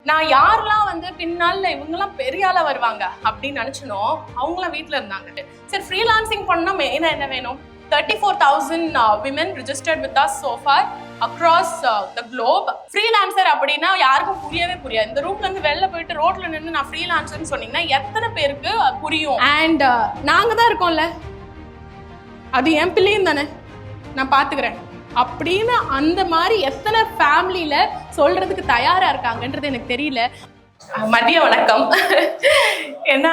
நான் யாரெல்லாம் வந்து பின்னால இவங்கெல்லாம் பெரிய ஆளா வருவாங்க அப்படின்னு நினைச்சனோ அவங்களாம் வீட்டில் இருந்தாங்க. சரி, ஃப்ரீலான்சிங் பண்ணா மெயினாக என்ன வேணும்? 34,000 women registered with us so far across the globe. Freelancer அப்படின்னா யாருக்கும் புரியவே புரியாது. இந்த ரூம்ல இருந்து வெளில போயிட்டு ரோட்ல நின்று நான் ஃப்ரீலான்சர்னு சொன்னீங்கன்னா எத்தனை பேருக்கு புரியும்? அண்ட் நாங்க தான் இருக்கோம்ல, அது என் பிள்ளையும் தானே, நான் பாத்துக்கிறேன் அப்படின்னு அந்த மாதிரி எத்தனை ஃபேமிலியில சொல்றதுக்கு தயாரா இருக்காங்கன்றது எனக்கு தெரியல. மதிய வணக்கம். ஏன்னா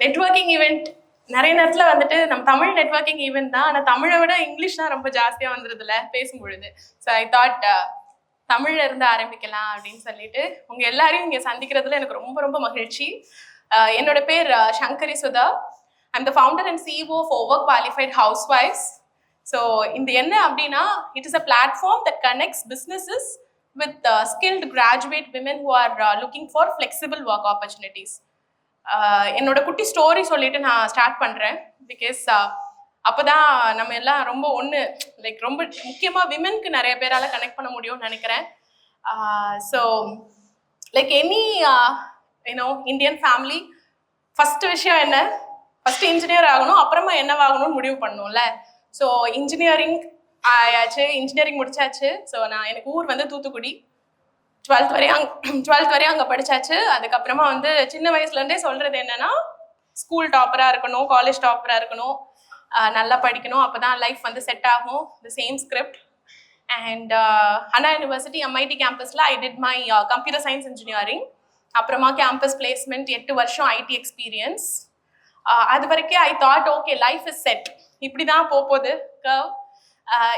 நெட்வொர்க்கிங் ஈவெண்ட் நிறைய நேரத்துல வந்துட்டு நம்ம தமிழ் நெட்வொர்க்கிங் ஈவெண்ட் தான், ஆனா தமிழை விட இங்கிலீஷ் தான் ரொம்ப ஜாஸ்தியா வந்துருதுல பேசும்பொழுது. ஸோ ஐ தாட் தமிழ்ல இருந்து ஆரம்பிக்கலாம் அப்படின்னு சொல்லிட்டு உங்க எல்லாரையும் இங்க சந்திக்கிறதுல எனக்கு ரொம்ப ரொம்ப மகிழ்ச்சி. என்னோட பேர் Sankari Sudha. I'm the founder and CEO of over qualified house wives. So இந்த என்ன அப்படின்னா, it is a platform that connects businesses with skilled graduate women who are looking for flexible work opportunities. என்னோட குட்டி ஸ்டோரி சொல்லிட்டு நான் ஸ்டார்ட் பண்ணுறேன். Because அப்போதான் நம்ம எல்லாம் ரொம்ப ஒன்று லைக் ரொம்ப முக்கியமாக விமென்க்கு நிறைய பேரால் கனெக்ட் பண்ண முடியும்னு நினைக்கிறேன். So like any Indian family first விஷயம் என்ன? ஃபஸ்ட்டு இன்ஜினியர் ஆகணும், அப்புறமா என்னவாகணும்னு முடிவு பண்ணணும்ல. ஸோ இன்ஜினியரிங் ஆயாச்சு, இன்ஜினியரிங் முடிச்சாச்சு. ஸோ எனக்கு ஊர் வந்து தூத்துக்குடி. 12th வரையும் அங்கே படித்தாச்சு. அதுக்கப்புறமா வந்து சின்ன வயசுலேருந்தே சொல்கிறது என்னென்னா, ஸ்கூல் டாப்பராக இருக்கணும், காலேஜ் டாப்பராக இருக்கணும், நல்லா படிக்கணும், அப்போ தான் லைஃப் வந்து செட் ஆகும். The same script. And Anna University MIT கேம்பஸில் I did my computer science engineering. அப்புறமா கேம்பஸ் பிளேஸ்மெண்ட், 8 வருஷம் ஐடி எக்ஸ்பீரியன்ஸ். அது வரைக்கும் I thought okay, life is set, இப்படி தான் போகுது கர்வ்.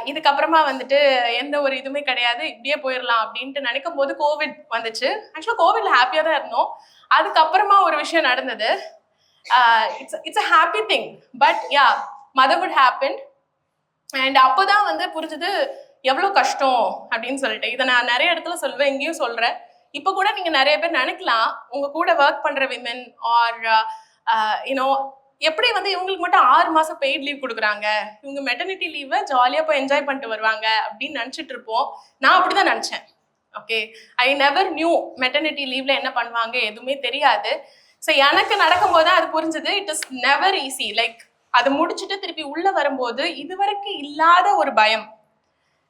இதுக்கப்புறமா வந்துட்டு எந்த ஒரு இதுவுமே கிடையாது, இப்படியே போயிடலாம் அப்படின்ட்டு நினைக்கும் போது கோவிட் வந்துச்சு. ஆக்சுவலாக கோவிட்ல ஹாப்பியாக தான் இருந்தோம். அதுக்கப்புறமா ஒரு விஷயம் நடந்தது. It's a happy thing, but yeah, motherhood happen. And அப்போதான் வந்து புரிஞ்சது எவ்வளோ கஷ்டம் அப்படின்னு சொல்லிட்டு. இதை நான் நிறைய இடத்துல சொல்வேன், எங்கேயும் சொல்கிறேன். இப்போ கூட நீங்கள் நிறைய பேர் நினைக்கலாம், உங்கள் கூட ஒர்க் பண்ணுற விமென் ஆர் எப்படி வந்து இவங்களுக்கு மட்டும் 6 மாதம் பெய்ட் லீவ் கொடுக்குறாங்க, இவங்க மெட்டர்னிட்டி லீவை ஜாலியாக போய் என்ஜாய் பண்ணிட்டு வருவாங்க அப்படின்னு நினச்சிட்டு இருப்போம். நான் அப்படி தான் நினச்சேன். Okay, I never new maternity லீவ்ல என்ன பண்ணுவாங்க, எதுவுமே தெரியாது. ஸோ எனக்கு நடக்கும்போது தான் அது புரிஞ்சது, it is never easy. Like அது முடிச்சுட்டு திருப்பி உள்ளே வரும்போது இதுவரைக்கும் இல்லாத ஒரு பயம்.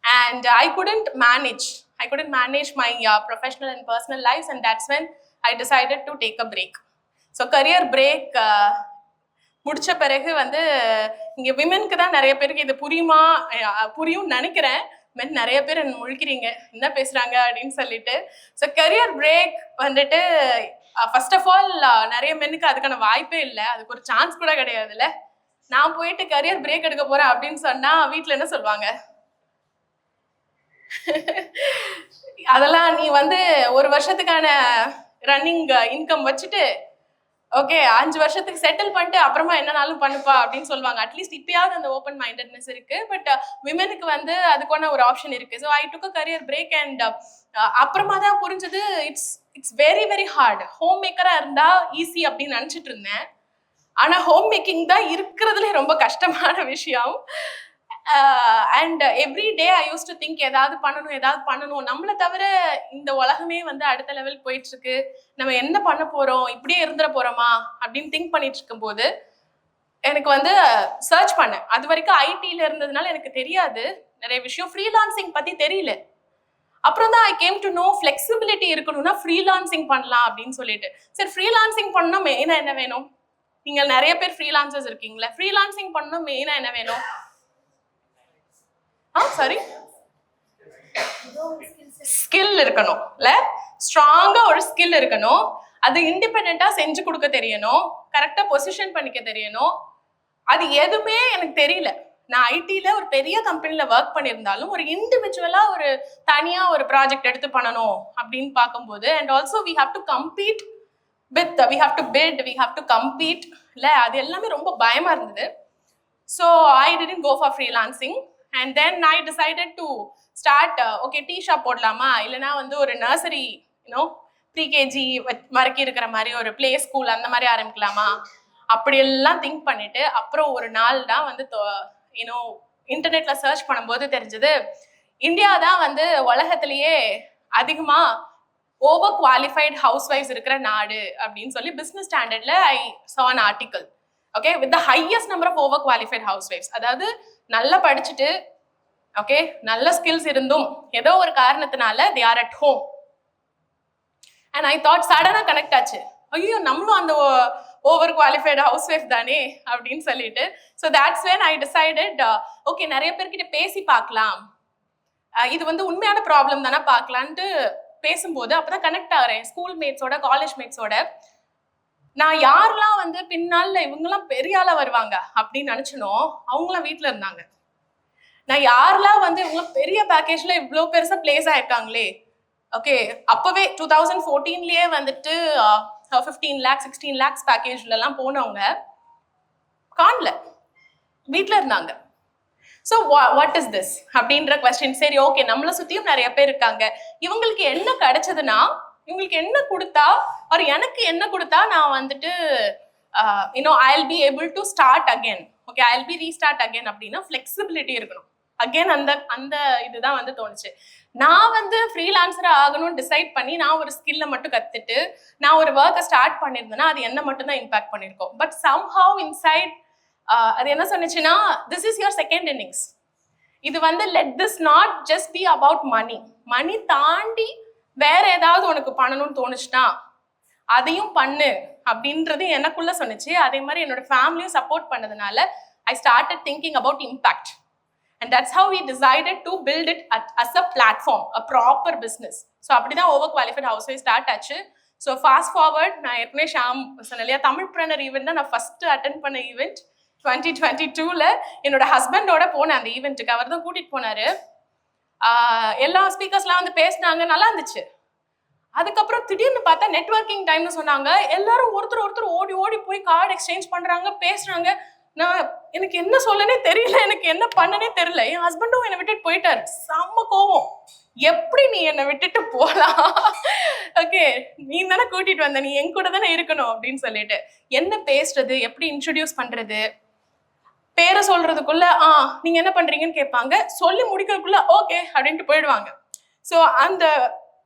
And I couldn't manage my professional and personal lives, and that's when I decided to take a break. So career break முடிச்ச பிறகு வந்து இங்கே விமென்க்கு தான் நிறைய பேருக்கு இது புரியும்னு நினைக்கிறேன். நிறைய பேர் என்ன முழிக்கிறீங்க, என்ன பேசுகிறாங்க அப்படின்னு சொல்லிட்டு. ஸோ கரியர் பிரேக் வந்துட்டு ஃபர்ஸ்ட் ஆஃப் ஆல் நிறைய மென்னுக்கு அதுக்கான வாய்ப்பே இல்லை, அதுக்கு ஒரு சான்ஸ் கூட கிடையாதுல்ல. நான் போயிட்டு கரியர் பிரேக் எடுக்க போகிறேன் அப்படின்னு சொன்னால் வீட்டில் என்ன சொல்லுவாங்க? அதெல்லாம் நீ வந்து 1 வருஷத்துக்கான ரன்னிங் இன்கம் வச்சுட்டு ஓகே 5 வருஷத்துக்கு செட்டில் பண்ணிட்டு அப்புறமா என்னனாலும் பண்ணுப்பா அப்படின்னு சொல்லுவாங்க. அட்லீஸ்ட் இப்பயாவது அந்த ஓப்பன் மைண்டட்னஸ் இருக்கு. பட் விமெனுக்கு வந்து அதுக்கான ஒரு ஆப்ஷன் இருக்கு. So I took a career break. And அப்புறமா தான் புரிஞ்சது it's very very hard. Home மேக்கரா இருந்தா ஈஸி அப்படின்னு நினைச்சிட்டு இருந்தேன். ஆனா ஹோம் மேக்கிங் தான் இருக்கிறதுல ரொம்ப கஷ்டமான விஷயம். And every day I use to think, ஏதாவது பண்ணணும், நம்மளை தவிர இந்த உலகமே வந்து அடுத்த லெவலுக்கு போயிட்டு இருக்கு, நம்ம என்ன பண்ண போறோம், இப்படியே இருந்துட போறோமா அப்படின்னு திங்க் பண்ணிட்டு இருக்கும்போது எனக்கு வந்து சர்ச் பண்ணேன். அது வரைக்கும் ஐடியில் இருந்ததுனால எனக்கு தெரியாது நிறைய விஷயம், ஃப்ரீலான்சிங் பத்தி தெரியல. அப்புறம் தான் I came to know flexibility இருக்கணும்னா ஃப்ரீலான்சிங் பண்ணலாம் அப்படின்னு சொல்லிட்டு. சரி, ஃப்ரீலான்சிங் பண்ணா மெயினா என்ன வேணும்? நீங்க நிறைய பேர் ஃப்ரீலான்சர்ஸ் இருக்கீங்களா, ஃப்ரீலான்சிங் பண்ணணும் மெயினா என்ன வேணும்? சாரி, ஸ்கில் இருக்கணும் இல்ல, ஸ்ட்ராங்கா ஒரு ஸ்கில் இருக்கணும். அது இண்டிபெண்டா செஞ்சு கொடுக்க தெரியணும், கரெக்டா பொசிஷன் பண்ணிக்க தெரியணும். அது எதுவுமே எனக்கு தெரியல. நான் ஐடில ஒரு பெரிய கம்பெனில ஒர்க் பண்ணியிருந்தாலும் ஒரு இண்டிவிஜுவலா ஒரு தனியா ஒரு ப்ராஜெக்ட் எடுத்து பண்ணணும் அப்படின்னு பார்க்கும்போது, and also we have to compete with, we have to build, we have to compete இல்ல, அது எல்லாமே ரொம்ப பயமா இருந்தது. So I didn't go for freelancing. And then I decided to start okay, tea shop போடலாமா, இல்லைனா வந்து ஒரு நர்சரி ப்ரீகேஜி வரைக்கும் இருக்கிற மாதிரி ஒரு பிளே ஸ்கூல் அந்த மாதிரி ஆரம்பிக்கலாமா அப்படியெல்லாம் திங்க் பண்ணிட்டு அப்புறம் ஒரு நாள் தான் வந்து இன்டர்நெட்ல சர்ச் பண்ணும்போது தெரிஞ்சது, இந்தியா தான் வந்து உலகத்திலேயே அதிகமா ஓவர் குவாலிஃபைட் ஹவுஸ் ஒய்ஃப்ஸ் இருக்கிற நாடு அப்படின்னு சொல்லி பிசினஸ் ஸ்டாண்டர்ட்ல I saw an article. Okay, with the highest number of over qualified ஹவுஸ் ஒய்ஃப்ஸ். அதாவது நல்லா படிச்சுட்டு ஓகே நல்ல ஸ்கில்ஸ் இருந்தும் ஏதோ ஒரு காரணத்தினால they are at home. And I thought சடனாக கனெக்ட் ஆச்சு, ஐயோ நம்மளும் அந்த ஓவர் குவாலிஃபைடு ஹவுஸ் ஒய்ஃப் தானே அப்படின்னு சொல்லிட்டு. So that's when I decided okay நிறைய பேர்கிட்ட பேசி பார்க்கலாம், இது வந்து உண்மையான ப்ராப்ளம் தானே பார்க்கலான்ட்டு பேசும்போது அப்பதான் கனெக்ட் ஆகிறேன் ஸ்கூல் மேட்ஸோட காலேஜ் மேட்ஸோட. நான் யாரெல்லாம் வந்து பின்னால இவங்கெல்லாம் பெரிய ஆளா வருவாங்க அப்படின்னு நினைச்சனோ அவங்களாம் வீட்டில் இருந்தாங்க. நான் யாரெல்லாம் வந்து இவங்க பெரிய பேக்கேஜ்ல இவ்வளோ பெருசா பிளேஸ் ஆயிருக்காங்களே, ஓகே அப்பவே 2014லயே வந்துட்டு 15 lakhs 16 lakhs பேக்கேஜ்ல எல்லாம் போனவங்க காணல, வீட்டில் இருந்தாங்க. ஸோ வாட் இஸ் திஸ் அப்படின்ற கொஸ்டின். சரி ஓகே நம்மளை சுற்றியும் நிறைய பேர் இருக்காங்க, இவங்களுக்கு என்ன கிடைச்சதுன்னா இவங்களுக்கு என்ன கொடுத்தா ஒரு எனக்கு என்ன கொடுத்தா நான் வந்துட்டு I'll be able to start again, okay I'll be restart again அப்படின்னா ஃப்ளெக்சிபிலிட்டி இருக்கணும். அகெயின் அந்த இதுதான் வந்து தோணுச்சு. நான் வந்து ஃப்ரீலான்சரா ஆகணும்னு டிசைட் பண்ணி நான் ஒரு ஸ்கில்ல மட்டும் கத்துட்டு நான் ஒரு ஒர்க்கை ஸ்டார்ட் பண்ணியிருந்தேன்னா அது என்ன மட்டும் தான் இம்பாக்ட் பண்ணியிருக்கோம். பட் சம்ஹவ் இன்சைட் அது என்ன சொன்னிச்சுன்னா this is your second innings. இது வந்து let this not just be about money தாண்டி வேற ஏதாவது உனக்கு பண்ணணும்னு தோணுச்சுன்னா அதையும் பண்ணு அப்படின்றது எனக்குள்ள சொன்னிச்சு. அதே மாதிரி என்னோட ஃபேமிலியும் சப்போர்ட் பண்ணதுனால I started thinking about impact. And that's how we decided to build it as a platform, a proper business. So அப்படிதான் over qualified house wife start ஆச்சு. ஸோ ஃபாஸ்ட் ஃபார்வர்ட் நான் ஏற்கனவே ஷாம் சொன்னேன் இல்லையா, தமிழ்பிரனர் ஈவெண்ட் தான் நான் ஃபர்ஸ்ட் அட்டென்ட் பண்ண event 2022ல என்னோட ஹஸ்பண்டோட போனேன் அந்த ஈவெண்ட்டுக்கு. அவர் தான் கூட்டிட்டு போனாரு. எல்லா ஸ்பீக்கர்ஸ்லாம் வந்து பேசினாங்க, நல்லா இருந்துச்சு. அதுக்கப்புறம் திடீர்னு பார்த்தா நெட்வொர்க்கிங் டைம்னு சொன்னாங்க. எல்லாரும் ஒருத்தர் ஓடி ஓடி போய் கார்டு எக்ஸ்சேஞ்ச் பண்றாங்க, பேசுறாங்க. நான் எனக்கு என்ன சொல்லனே தெரியல, எனக்கு என்ன பண்ணனே தெரியல. என் ஹஸ்பண்டும் என்னை விட்டுட்டு போயிட்டாரு. செம்ம கோவம், எப்படி நீ என்னை விட்டுட்டு போலாம், ஓகே நீ தானே கூட்டிட்டு வந்த, நீ என் கூட தானே இருக்கணும் அப்படின்னு சொல்லிட்டு என்ன பேசுறது, எப்படி இன்ட்ரடியூஸ் பண்றது, பேரை சொல்றதுக்குள்ள நீங்க என்ன பண்றீங்கன்னு கேட்பாங்க, சொல்லி முடிக்கிறதுக்குள்ள ஓகே அப்படின்ட்டு போயிடுவாங்க. ஸோ அந்த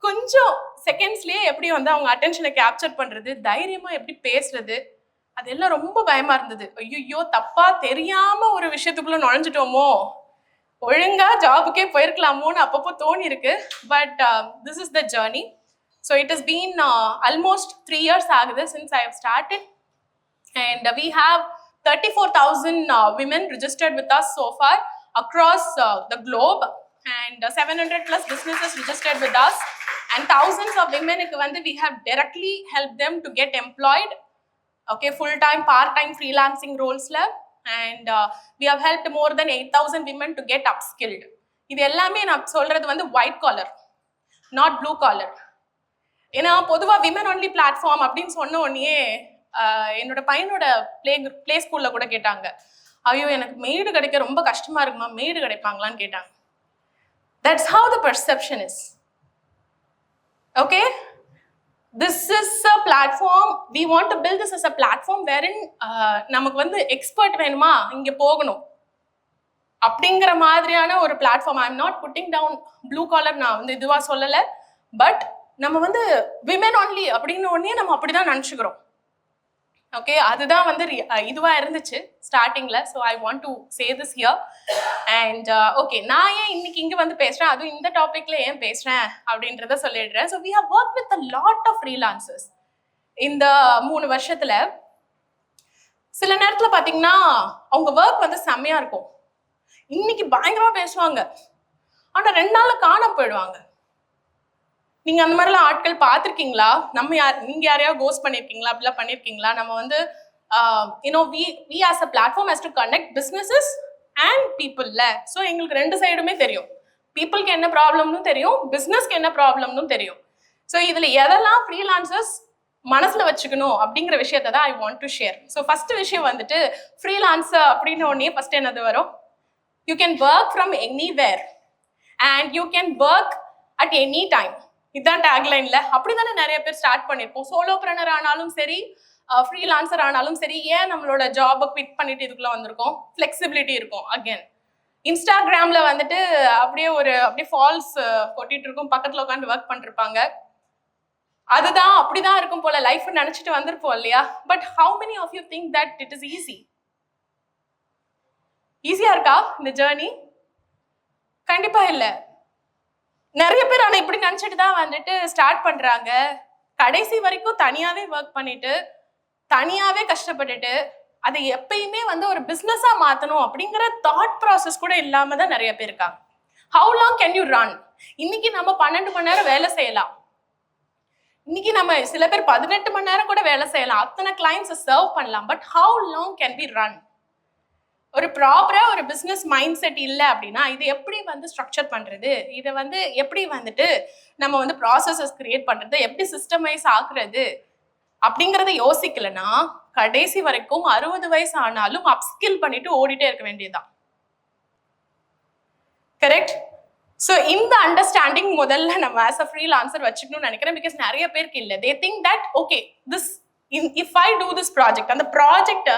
கொஞ்சம் செகண்ட்ஸ்லயே எப்படி வந்து அவங்க அட்டென்ஷனை கேப்சர் பண்றது, தைரியமா எப்படி பேசுறது, அதெல்லாம் ரொம்ப பயமா இருந்தது. ஐயோ தப்பா தெரியாம ஒரு விஷயத்துக்குள்ள நுழைஞ்சிட்டோமோ, ஒழுங்கா ஜாபுக்கே போயிருக்கலாமோன்னு அப்பப்போ தோணி இருக்கு. But this is the journey. So it is been almost 3 years ஆகுது since I have started. And we have 34,000 women registered with us so far across the globe, and 700 plus businesses registered with us, and thousands of women we have directly helped them to get employed, okay, full-time, part-time freelancing roles la, and we have helped more than 8,000 women to get upskilled. இது எல்லாமே நான் சொல்றது வந்து white collar, not blue collar. ஏன்னா பொதுவா women only platform அப்படின்னு சொன்ன உடனே என்னோட பையனோட பிளே ஸ்கூல்ல கூட கேட்டாங்க, ஐயோ எனக்கு மெய்டு கிடைக்க ரொம்ப கஷ்டமா இருக்குமா, மெய்டு கிடைப்பாங்களான்னு கேட்டாங்க. That's how the perception is. Okay, this is a platform, we want to build this as a platform wherein நமக்கு வந்து எக்ஸ்பர்ட் வேணுமா இங்க போகணும் அப்படிங்கிற மாதிரியான ஒரு platform. I am not putting down blue collar, நான் வந்து இதுவா சொல்லலை. பட் நம்ம வந்து விமென் ஒன்லி அப்படின்னு ஒன்னே நம்ம அப்படிதான் நினச்சிக்கிறோம். ஓகே, அதுதான் வந்து இதுவா இருந்துச்சு ஸ்டார்டிங்ல. So I want to say this here. And okay, நான் ஏன் இன்னைக்கு இங்க வந்து பேசுறேன், அதுவும் இந்த டாபிக்ல ஏன் பேசுறேன் அப்படின்றத சொல்லிடுறேன். So we have work with a lot of freelancers இந்த 3 வருஷத்துல. சில நேரத்துல பாத்தீங்கன்னா அவங்க ஒர்க் வந்து செம்மையா இருக்கும், இன்னைக்கு பயங்கரமா பேசுவாங்க, ஆனா 2 நாள்ல காணாம போயிடுவாங்க. நீங்க அந்த மாதிரிலாம் ஆட்கள் பார்த்துருக்கீங்களா? நீங்க யாரையாவது கோஸ்ட் பண்ணிருக்கீங்களா? அப்படிலாம் பண்ணிருக்கீங்களா? நம்ம வந்து we as a platform has to connect businesses and people. So எங்களுக்கு 2 சைடுமே தெரியும், பீப்புளுக்கு என்ன ப்ராப்ளம்னு தெரியும், பிஸ்னஸ்க்கு என்ன ப்ராப்ளம்னு தெரியும். ஸோ இதுல எதெல்லாம் ஃப்ரீலான்சர்ஸ் மனசுல வச்சுக்கணும் அப்படிங்கிற விஷயத்தை தான் ஐ want to share. So first விஷயம் வந்துட்டு ஃப்ரீலான்சர் அப்படின்னு ஒன்னே ஃபர்ஸ்ட் என்னது வரும், you can work from anywhere and you can work at any time. இதுதான் டேக்லைன்ல. அப்படிதானே நிறைய பேர் ஸ்டார்ட் பண்ணிருப்போம். சோலோபிரனர் ஆனாலும் சரி, ஃப்ரீலான்சர் ஆனாலும் சரி, ஏன் நம்மளோட ஜாபை குவிட் பண்ணிட்டு இதுக்குள்ள வந்திருக்கோம், ஃபிளெக்சிபிலிட்டி இருக்கும். அகேன் இன்ஸ்டாகிராம்ல வந்துட்டு அப்படியே ஃபால்ஸ் கொட்டிட்டு இருக்கும், பக்கத்துல உட்காந்து ஒர்க் பண்ணிருப்பாங்க. அதுதான் அப்படிதான் இருக்கும் போல லைஃப் நினைச்சிட்டு வந்திருப்போம் இல்லையா? But how many of you think that it is easy? ஈஸியா இருக்கா இந்த ஜேர்னி? கண்டிப்பா இல்ல. நிறைய பேர் ஆனா இப்படி நினைச்சிட்டு தான் வந்துட்டு ஸ்டார்ட் பண்றாங்க. கடைசி வரைக்கும் தனியாவே ஒர்க் பண்ணிட்டு தனியாவே கஷ்டப்பட்டுட்டு அதை எப்பயுமே வந்து ஒரு பிசினஸா மாத்தணும் அப்படிங்கிற தாட் ப்ராசஸ் கூட இல்லாம தான் நிறைய பேர் இருக்காங்க. How long can you run? இன்னைக்கு நம்ம 12 மணி நேரம் வேலை செய்யலாம், இன்னைக்கு நம்ம சில பேர் 18 மணி நேரம் கூட வேலை செய்யலாம், அத்தனை கிளைண்ட்ஸை சர்வ் பண்ணலாம். But how long can be run? ஒரு ப்ராப்பரா ஒரு பிசினஸ் மைண்ட் செட் இல்லை அப்படின்னா இது எப்படி வந்து ஸ்ட்ரக்சர் பண்றது, இதை வந்து எப்படி வந்துட்டு நம்ம வந்து ப்ராசஸஸ் கிரியேட் பண்றது, எப்படி சிஸ்டமைஸ் ஆக்குறது அப்படிங்கிறத யோசிக்கலன்னா கடைசி வரைக்கும் 60 வயசு ஆனாலும் அப்ஸ்கில் பண்ணிட்டு ஓடிட்டே இருக்க வேண்டியதுதான். கரெக்ட்? ஸோ இந்த அண்டர்ஸ்டாண்டிங் முதல்ல நம்ம ஆஸ் அ ஃப்ரீலான்சர் வச்சுக்கணும்னு நினைக்கிறேன். பிகாஸ் நிறைய பேருக்கு இல்லை. They think that okay this if I do this project, அந்த ப்ராஜெக்ட்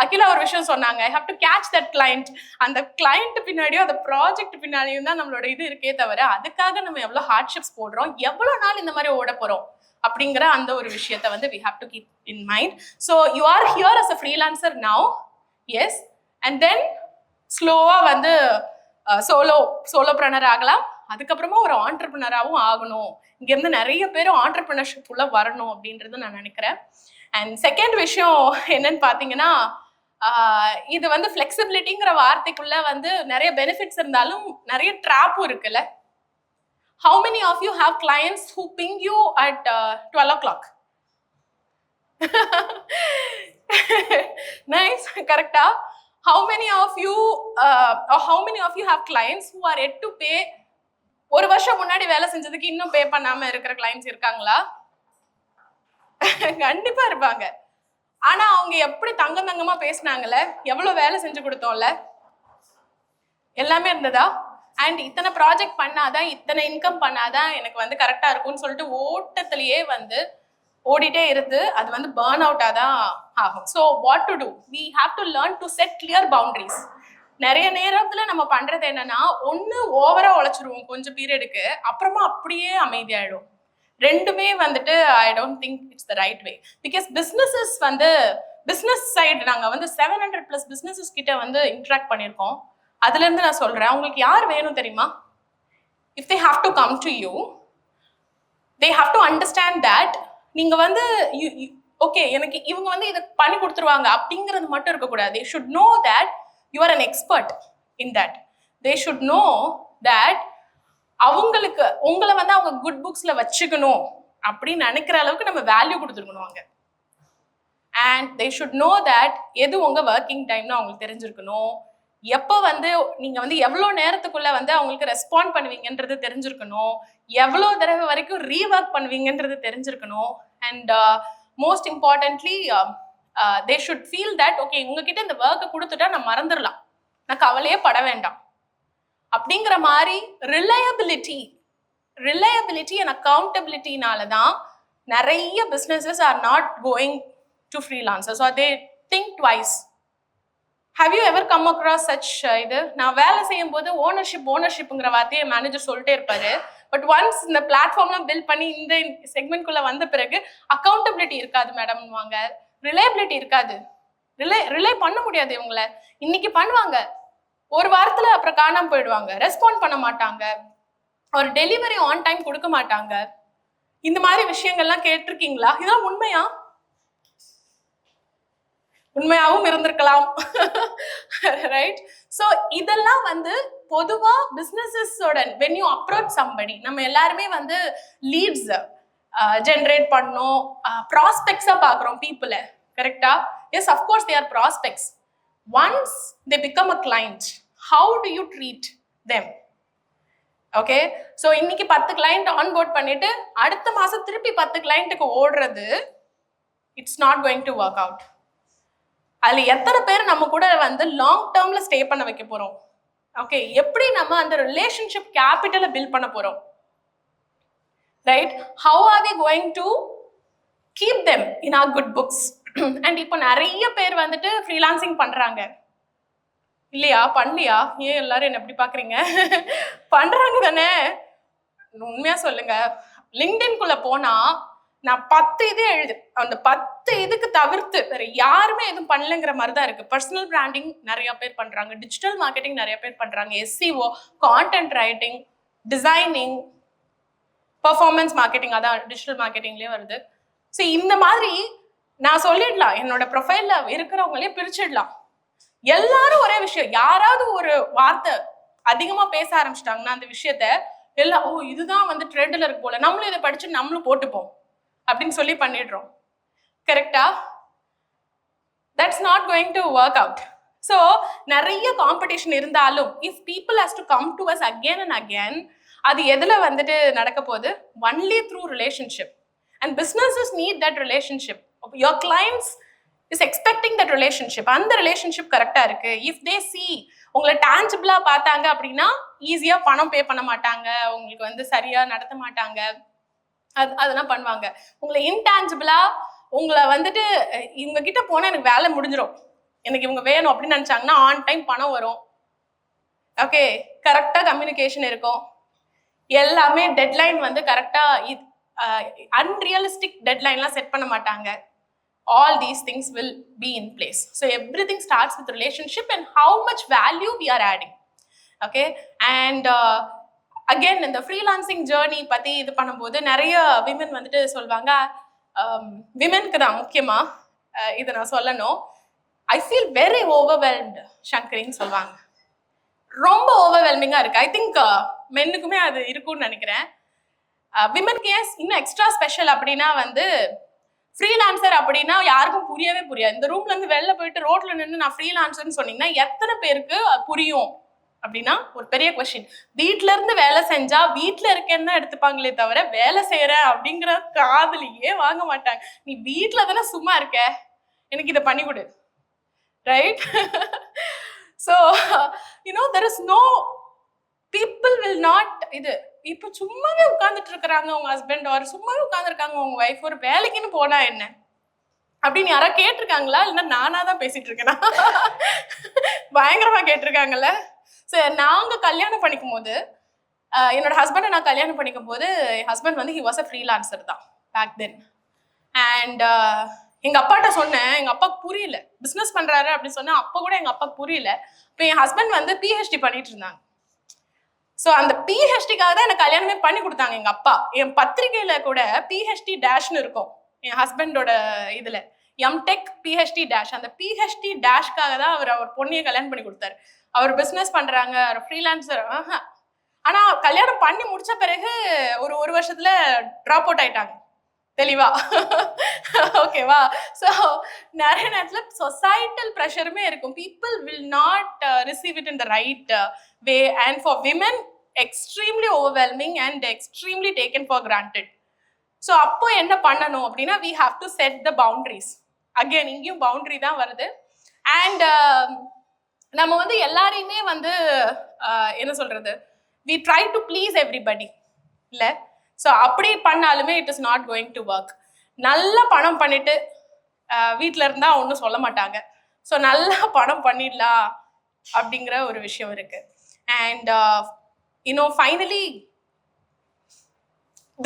அகிலா ஒரு விஷயம் சொன்னாங்க, I have to catch that client. அந்த கிளைண்ட் பின்னாடியும் அந்த ப்ராஜெக்ட் பின்னாடியும் தான் நம்மளோட இது இருக்கே தவிர அதுக்காக நம்ம எவ்வளோ ஹார்ட்ஷிப்ஸ் போடுறோம், எவ்வளோ நாள் இந்த மாதிரி ஓட போறோம் அப்படிங்கிற அந்த ஒரு விஷயத்தை வந்து we have to keep in mind. So you are here as a freelancer now, yes, and then ஸ்லோவா வந்து சோலோப்ரனர் ஆகலாம், அதுக்கப்புறமா ஒரு ஆண்டர்பிரினராகவும் ஆகணும். இங்கேருந்து நிறைய பேரும் ஆண்டர்பிரினர்ஷிப் உள்ள வரணும் அப்படின்றது நான் நினைக்கிறேன். அண்ட் செகண்ட் விஷயம் என்னன்னு பார்த்தீங்கன்னா, இது வந்து ஃப்ளெக்சிபிலிட்டிங்கிற வார்த்தைக்குள்ள வந்து நிறைய பெனிஃபிட்ஸ் இருந்தாலும் நிறைய ட்ராப்பும் இருக்குல்ல. How many of you have clients who ping you at 12 o'clock? Nice, correct? How many of you have clients who are yet to pay? ஒரு வருஷம் முன்னாடி வேலை செஞ்சதுக்கு இன்னும் பே பண்ணாம இருக்கிற கிளைண்ட்ஸ் இருக்காங்களா? கண்டிப்பா இருப்பாங்க. ஆனா அவங்க எப்படி தங்கமா பேசினாங்கல்ல, எவ்வளவு வேலை செஞ்சு கொடுத்தோம்ல, எல்லாமே இருந்ததா? அண்ட் இத்தனை ப்ராஜெக்ட் பண்ணாதான், இத்தனை இன்கம் பண்ணாதான் எனக்கு வந்து கரெக்டா இருக்கும்னு சொல்லிட்டு ஓட்டத்திலேயே வந்து ஓடிட்டே இருந்து அது வந்து பேர்ன் அவுட்டாக தான் ஆகும். So what to do? We have to learn to set clear boundaries. நிறைய நேரத்தில் நம்ம பண்ணுறது என்னன்னா, ஒன்று ஓவராக உழைச்சிருவோம் கொஞ்சம் பீரியடுக்கு, அப்புறமா அப்படியே அமைதியாயிடும். ரெண்டுமே வந்துட்டு ஐ don't think it's the right way. Because businesses வந்து பிஸ்னஸ் சைடு நாங்கள் வந்து 700+ பிஸ்னஸஸ் கிட்ட வந்து இன்ட்ராக்ட் பண்ணியிருக்கோம். அதுலேருந்து நான் சொல்கிறேன், உங்களுக்கு யார் வேணும் தெரியுமா? If they have to come to you, they have to understand that நீங்கள் வந்து ஓகே எனக்கு இவங்க வந்து இதை பண்ணி கொடுத்துருவாங்க அப்படிங்கிறது மட்டும் இருக்கக்கூடாது. They should know that you are an expert in that. They should know that அவங்களுக்கு உங்களை வந்து அவங்க குட் புக்ஸில் வச்சுக்கணும் அப்படின்னு நினைக்கிற அளவுக்கு நம்ம வேல்யூ கொடுத்துருக்கணும் அங்கே. And they should know that எது உங்கள் ஒர்க்கிங் டைம்னு அவங்களுக்கு தெரிஞ்சிருக்கணும். எப்போ வந்து நீங்கள் வந்து எவ்வளோ நேரத்துக்குள்ளே வந்து அவங்களுக்கு ரெஸ்பாண்ட் பண்ணுவீங்கன்றது தெரிஞ்சிருக்கணும். எவ்வளோ தடவை வரைக்கும் ரீஒர்க் பண்ணுவீங்கன்றது தெரிஞ்சிருக்கணும். And most importantly they should feel that okay உங்ககிட்ட இந்த ஒர்க்கை கொடுத்துட்டா நான் மறந்துடலாம், நான் கவலையே பட வேண்டாம் அப்படிங்கிற மாதிரி ரிலையபிலிட்டி அண்ட் அக்கௌண்டபிலிட்டினால தான் நிறைய businesses are not going to freelancers or they think twice. Have you ever come across such? இது நான் வேலை செய்யும் போது ஓனர்ஷிப்ங்கிற வார்த்தையை மேனேஜர் சொல்லிட்டே இருப்பாரு. பட் ஒன்ஸ் இந்த பிளாட்ஃபார்ம்லாம் பில்ட் பண்ணி இந்த செக்மெண்ட்குள்ள வந்த பிறகு அக்கௌண்டபிலிட்டி இருக்காது மேடம்வாங்க, ரிலையபிலிட்டி இருக்காது, ரிலை பண்ண முடியாது. இவங்கள இன்னைக்கு பண்ணுவாங்க, ஒரு வாரத்துல அப்புறம் காணாம போயிடுவாங்க, ரெஸ்பாண்ட் பண்ண மாட்டாங்க, ஒரு டெலிவரி ஆன் டைம் கொடுக்க மாட்டாங்க. இந்த மாதிரி விஷயங்கள்லாம் கேட்டிருக்கீங்களா? இதெல்லாம் உண்மையா? உண்மையாகவும் இருந்திருக்கலாம். ரைட்? ஸோ இதெல்லாம் வந்து பொதுவா பிஸ்னஸஸோட when you approach somebody, நம்ம எல்லாருமே வந்து லீட்ஸ் ஜென்ரேட் பண்ணோம், ப்ராஸ்பெக்ட்ஸா பார்க்குறோம் பீப்புளை. கரெக்டா? Yes, of course they are prospects. Once they become a client, how do you treat them? Okay, so இன்னைக்கு 10 கிளைண்ட் ஆன்போர்ட் பண்ணிட்டு அடுத்த மாசம் திருப்பி 10 கிளைண்ட்டுக்கு ஓடுறது, it's not going to work out. அதுல எத்தனை பேர் நம்ம கூட வந்து லாங் டேர்ம்ல ஸ்டே பண்ண வைக்க போறோம்? ஓகே, எப்படி நம்ம அந்த ரிலேஷன்ஷிப் கேபிட்டலை பில்ட் பண்ண போறோம்? Right? How are we going to keep them in our good books? And இப்போ நிறைய பேர் வந்துட்டு ஃப்ரீலான்சிங் பண்றாங்க இல்லையா? பண்ணலையா? ஏன் எல்லாரும் என்ன எப்படி பாக்குறீங்க? பண்றாங்க தானே? உண்மையா சொல்லுங்க. லிங்க்டின்குள்ள போனா நான் 10 இது எழுது, அந்த 10 இதுக்கு தவிர்த்து வேற யாருமே எதுவும் பண்ணலங்கிற மாதிரி தான் இருக்கு. பர்சனல் பிராண்டிங் நிறைய பேர் பண்றாங்க, டிஜிட்டல் மார்க்கெட்டிங் நிறைய பேர் பண்றாங்க, SEO, content writing, designing, performance marketing, அதான் டிஜிட்டல் மார்க்கெட்டிங்லேயே வருது. ஸோ இந்த மாதிரி நான் சொல்லிடலாம், என்னோட ப்ரொஃபைல்ல இருக்கிறவங்களே பிரிச்சிடலாம். எல்லாரும் ஒரே விஷயம், யாராவது ஒரு வார்த்தை அதிகமா பேச ஆரம்பிச்சிட்டாங்கன்னா அந்த விஷயத்த எல்லாம், ஓ இதுதான் வந்து ட்ரெண்ட்ல இருக்கு போல, நம்மளும் இதை படிச்சு நம்மளும் போட்டுப்போம் அப்படின்னு சொல்லி பண்ணிடுறோம். கரெக்டா? That's not going to work out. So நிறைய காம்படிஷன் இருந்தாலும் if people has to come to us again and again, அது எதுல வந்துட்டு நடக்க போகுது? Only through relationship. And businesses need that relationship. Your clients is expecting that relationship. அந்த relationship கரெக்டா இருக்கு. இஃப் தே சி உங்களை டான்ஜிபிளா பார்த்தாங்க அப்படின்னா ஈஸியா பணம் பே பண்ண மாட்டாங்க, உங்களுக்கு வந்து சரியா நடத்த மாட்டாங்க, அதெல்லாம் பண்ணுவாங்க. உங்களை இன்டான்ஜிபிளா, உங்களை வந்துட்டு இவங்க கிட்ட போனா எனக்கு வேலை முடிஞ்சிடும், எனக்கு இவங்க வேணும் அப்படின்னு நினைச்சாங்கன்னா ஆன் டைம் பணம் வரும். ஓகே, கரெக்டா கம்யூனிகேஷன் இருக்கும், எல்லாமே டெட்லைன் வந்து கரெக்டா, அன்ரியலிஸ்டிக் டெட்லைன்லாம் செட் பண்ண மாட்டாங்க. All these things will be in place. So everything starts with relationship and how much value we are adding. Okay, and again in the freelancing journey பத்தி இது பண்ணும்போது நிறைய விமன் வந்துட்டு சொல்வாங்க, விமனுக்கு தான் முக்கியமா இதை நான் சொல்லணும், ஐ ஃபீல் வெரி ஓவர்வெல்ம்டு சங்கரின்னு சொல்லுவாங்க. ரொம்ப ஓவர்வெல்மிங்கா இருக்கு. ஐ திங்க் மென்னுக்குமே அது இருக்கும்னு நினைக்கிறேன். விமனுக்கு ஏன் இன்னும் எக்ஸ்ட்ரா ஸ்பெஷல் அப்படின்னா வந்து, ஃப்ரீலான்சர் அப்படின்னா யாருக்கும் புரியவே புரியாது. இந்த ரூம்ல இருந்து வெளில போயிட்டு ரோட்ல நின்று நான் ஃப்ரீலான்சர்னு சொன்னீங்கன்னா எத்தனை பேருக்கு புரியும் அப்படின்னா ஒரு பெரிய கொஸ்டின். வீட்டுல இருந்து வேலை செஞ்சா வீட்டுல இருக்கேன்னு தான் எடுத்துப்பாங்களே தவிர வேலை செய்யற அப்படிங்கிற காதலியே வாங்க மாட்டாங்க. நீ வீட்டுல தானே சும்மா இருக்க, எனக்கு இதை பண்ணி கொடு, right? So you know there is no, people will not இது. இப்போ சும்மாவே உட்காந்துட்டு இருக்கிறாங்க உங்க ஹஸ்பண்ட், ஒரு சும்மாவே உட்காந்துருக்காங்க உங்க ஒய்ஃப், ஒரு வேலைக்குன்னு போனா என்ன அப்படின்னு யாராவது கேட்டிருக்காங்களா? இல்லைன்னா நானா தான் பேசிட்டு இருக்கேனா? பயங்கரமா கேட்டிருக்காங்கல்ல. சரி, நாங்க கல்யாணம் பண்ணிக்கும் போது, என்னோட ஹஸ்பண்டை நான் கல்யாணம் பண்ணிக்கும் போது, என் ஹஸ்பண்ட் வந்து ஹி வாஸ் அ ஃப்ரீலான்சர் தான் பேக் தென். அண்ட் எங்க அப்பாட்ட சொன்னேன், எங்க அப்பாவுக்கு புரியல, பிஸ்னஸ் பண்றாரு அப்படின்னு சொன்னா அப்போ கூட எங்க அப்பாவுக்கு புரியல. இப்போ என் ஹஸ்பண்ட் வந்து PhD பண்ணிட்டு இருந்தாங்க. ஸோ அந்த PhDக்காக தான் எனக்கு கல்யாணமே பண்ணி கொடுத்தாங்க எங்க அப்பா. என் பத்திரிகையில கூட PhD டேஷ்னு இருக்கும் என் ஹஸ்பண்டோட இதுல, MTech PhD டேஷ். அந்த PhD டேஷ்காக தான் அவர் பொண்ணையை கல்யாணம் பண்ணி கொடுத்தாரு. அவர் பிஸ்னஸ் பண்றாங்க, அவர் ஃப்ரீலான்சர். ஆனா கல்யாணம் பண்ணி முடிச்ச பிறகு ஒரு வருஷத்துல ட்ராப் அவுட் ஆயிட்டாங்க தெளிவா. ஓகேவா? ஸோ நிறைய நேரத்துல சொசைட்டல் ப்ரெஷருமே இருக்கும். People will not receive it in the right way, and for women extremely overwhelming and extremely taken for granted. So அப்போ என்ன பண்ணணும் அப்படின்னா, we have to set the boundaries. Again இங்கேயும் பவுண்டரி தான் வருது. அண்ட் நம்ம வந்து எல்லாரையுமே வந்து என்ன சொல்றது, we try to please everybody இல்லை? ஸோ அப்படி பண்ணாலுமே it is not going to work. நல்லா பணம் பண்ணிட்டு வீட்டில் இருந்தால் ஒன்றும் சொல்ல மாட்டாங்க. ஸோ நல்லா பணம் பண்ணிடலாம் அப்படிங்கிற ஒரு விஷயம் இருக்கு. And you know finally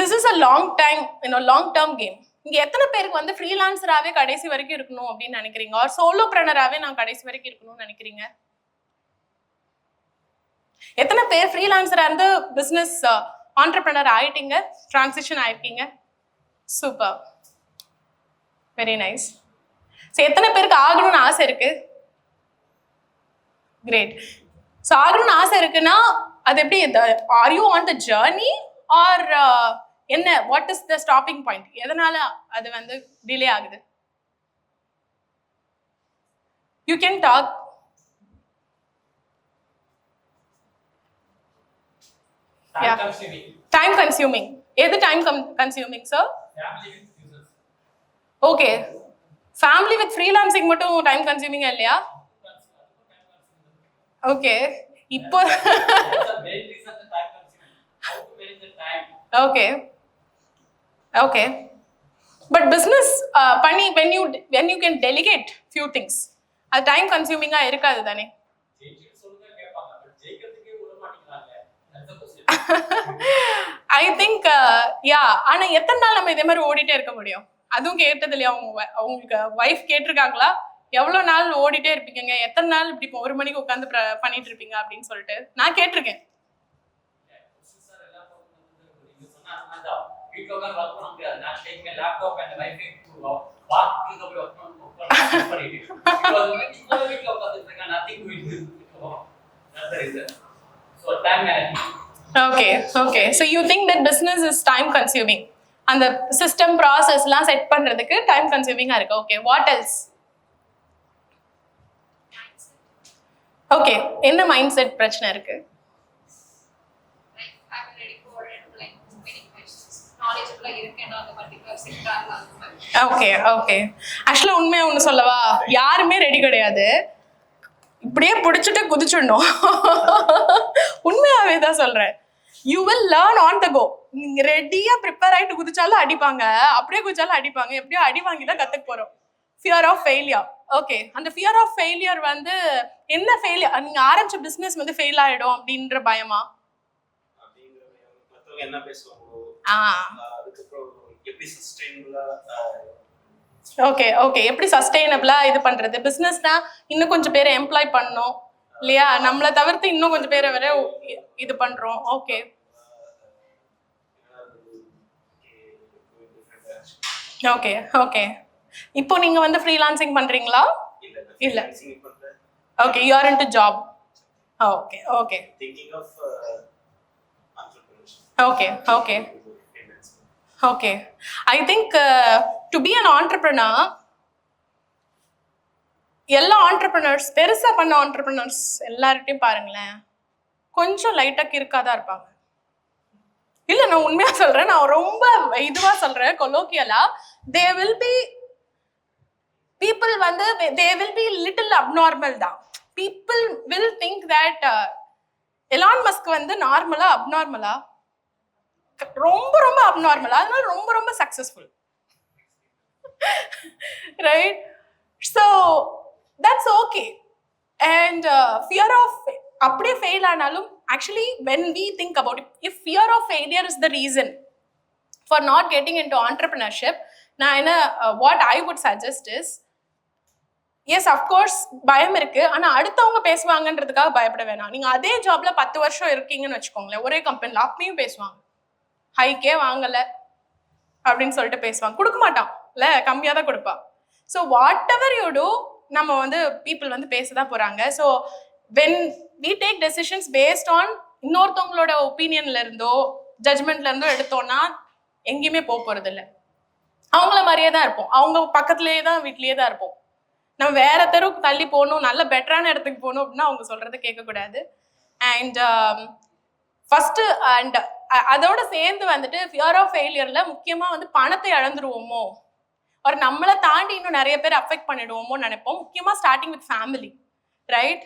this is a long term game. இங்கே எத்தனை பேருக்கு வந்து ஃப்ரீலான்சராகவே கடைசி வரைக்கும் இருக்கணும் அப்படின்னு நினைக்கிறீங்க? ஒரு சோலோப்ரனராகவே நான் கடைசி வரைக்கும் இருக்கணும்னு நினைக்கிறீங்க? எத்தனை பேர் ஃப்ரீலான்சராக இருந்து பிஸ்னஸ் ஆண்டர்பிரனர் ஆயிட்டீங்க, டிரான்சிஷன் ஆயிருக்கீங்க? Super, very nice. ஸோ எத்தனை பேருக்கு ஆகணும்னு ஆசை இருக்கு? கிரேட். ஸோ ஆகணும்னு ஆசை இருக்குன்னா அது எப்படி? Are you on the journey or என்ன? What is the stopping point? எதனால அது வந்து டிலே ஆகுது? You can talk. Time consuming. எது time consuming sir? Okay, family with freelancing மட்டும் டைம் கன்சியூமிங் இல்லையா? ஓகே, இப்போ ஓகே ஓகே, பட் பிஸ்னஸ் பண்ணி when you can delegate few things, அது டைம் கன்சியூமிங்கா இருக்காது தானே? I think yeah. ஆனா எத்தனை நாள் நம்ம இதே மாதிரி ஓடிட்டே இருக்க முடியும்? அதுவும் கேட்டது இல்லையா? அவங்களுக்கு ஒய்ஃப் கேட்டிருக்காங்களா எவ்வளவு நாள் ஓடிட்டே இருப்பீங்க, எத்தனை நாள் இப்படி 1 மணிக்கு உட்காந்து பண்ணிட்டு இருப்பீங்க அப்படின்னு சொல்லிட்டு நான் கேட்டிருக்கேன். Okay. So you think that business is time consuming? அந்த சிஸ்டம் ப்ராசஸ்லாம் செட் பண்றதுக்கு டைம் கன்சியூமிங்கா இருக்கு. Okay, what else? ஓகே, என்ன மைண்ட் செட் பிரச்சனை இருக்கு? ஓகே. ஆக்சுவலா உண்மையா ஒண்ணு சொல்லவா, யாருமே ரெடி கிடையாது. இப்படியே பிடிச்சிட்டு குதிச்சிடணும். உண்மையாவே தான் சொல்றேன். You will learn on the go. நீங்க ரெடியா ப்ரிப்பேர் ஆயிட்டு குதிச்சாலும் அடிப்பாங்க, அப்படியே குதிச்சாலும் அடிப்பாங்க. எப்படியோ அடி வாங்கி தான் கத்துக்க போறோம். Fear of failure. ஓகே, அந்த ஃபியர் ஆஃப் ஃபெயிலியர் வந்து என்ன ஃபெயிலியர்? நீங்க ஆரம்பிச்ச பிசினஸ் வந்து ஃபெயில் ஆயிடும் அப்படின்ற பயமா? என்ன பேசுவாங்க, அதுக்கப்புறம் எப்படி சஸ்டைனபிளா எப்படி சஸ்டைனபிளா இது பண்றது? பிசினஸ்னா இன்னும் கொஞ்சம் பேரை எம்ப்ளாய் பண்ணணும் இல்லையா? நம்மளை தவிர்த்து இன்னும் கொஞ்சம் பேரை வேற இது பண்றோம். ஓகே. இப்போ நீங்க வந்து ஃப்ரீலான்சிங் பண்றீங்களா? இல்ல. Okay, you are into job. Okay. Thinking of entrepreneurship. Okay. I think to be an entrepreneur, எல்லா ஆண்டர்பிரினர்ஸ், பெருசா பண்ண ஆண்டர்பிரினர்ஸ் எல்லார்ட்டையும் பாருங்களேன், கொஞ்சம் லைட்டா கிறுக்காதான் இருப்பாங்க. இல்ல, நான் உண்மையா சொல்றேன், நான் ரொம்ப இதுவா சொல்றேன், கொலோக்கியலா. they will be little abnormal தான். people will think that Elon Musk வந்து நார்மலா அப்நார்மலா, ரொம்ப அப்நார்மலா, அதனால ரொம்ப successful, right? So that's okay. And fear of அப்படியே ஃபெயில் ஆனாலும், actually when we think about it, if fear of failure is the reason for not getting into entrepreneurship, நான் என்ன what I would suggest is, yes of course பயம் இருக்கு, ஆனா அடுத்தவங்க பேசுவாங்கன்றதுக்காக பயப்பட வேணாம். நீங்க அதே ஜாப்ல 10 வருஷம் இருக்கீங்கன்னு வச்சுக்கோங்களேன், ஒரே கம்பெனில, அப்பயும் பேசுவாங்க, ஹைக்கே வாங்கல அப்படின்னு சொல்லிட்டு பேசுவாங்க. கொடுக்க மாட்டான் இல்ல, கம்மியா தான் கொடுப்பா. So whatever you do, நம்ம வந்து பீப்புள் வந்து பேசதான் போறாங்க. So when we take decisions based on இன்னொருத்தவங்களோட ஒப்பீனியன்ல இருந்தோ ஜட்மெண்ட்ல இருந்தோ எடுத்தோம்னா எங்கேயுமே போறது இல்லை. அவங்கள மாதிரியே தான் இருப்போம், அவங்க பக்கத்துலேயே தான், வீட்லயே தான் இருப்போம். நம்ம வேற தெருவுக்கு தள்ளி போகணும், நல்ல பெட்டரான இடத்துக்கு போகணும் அப்படின்னா அவங்க சொல்றதை கேட்கக்கூடாது. அண்ட் ஃபர்ஸ்ட் அண்ட் அதோட சேர்ந்து வந்துட்டு ஃபியர் ஆஃப் ஃபெயிலியர்ல முக்கியமா வந்து பணத்தை இழந்துருவோமோ, ஒரு நம்மளை தாண்டி இன்னும் நிறைய பேர் அஃபெக்ட் பண்ணிடுவோமோ நினைப்போம். முக்கியமா starting with family, right?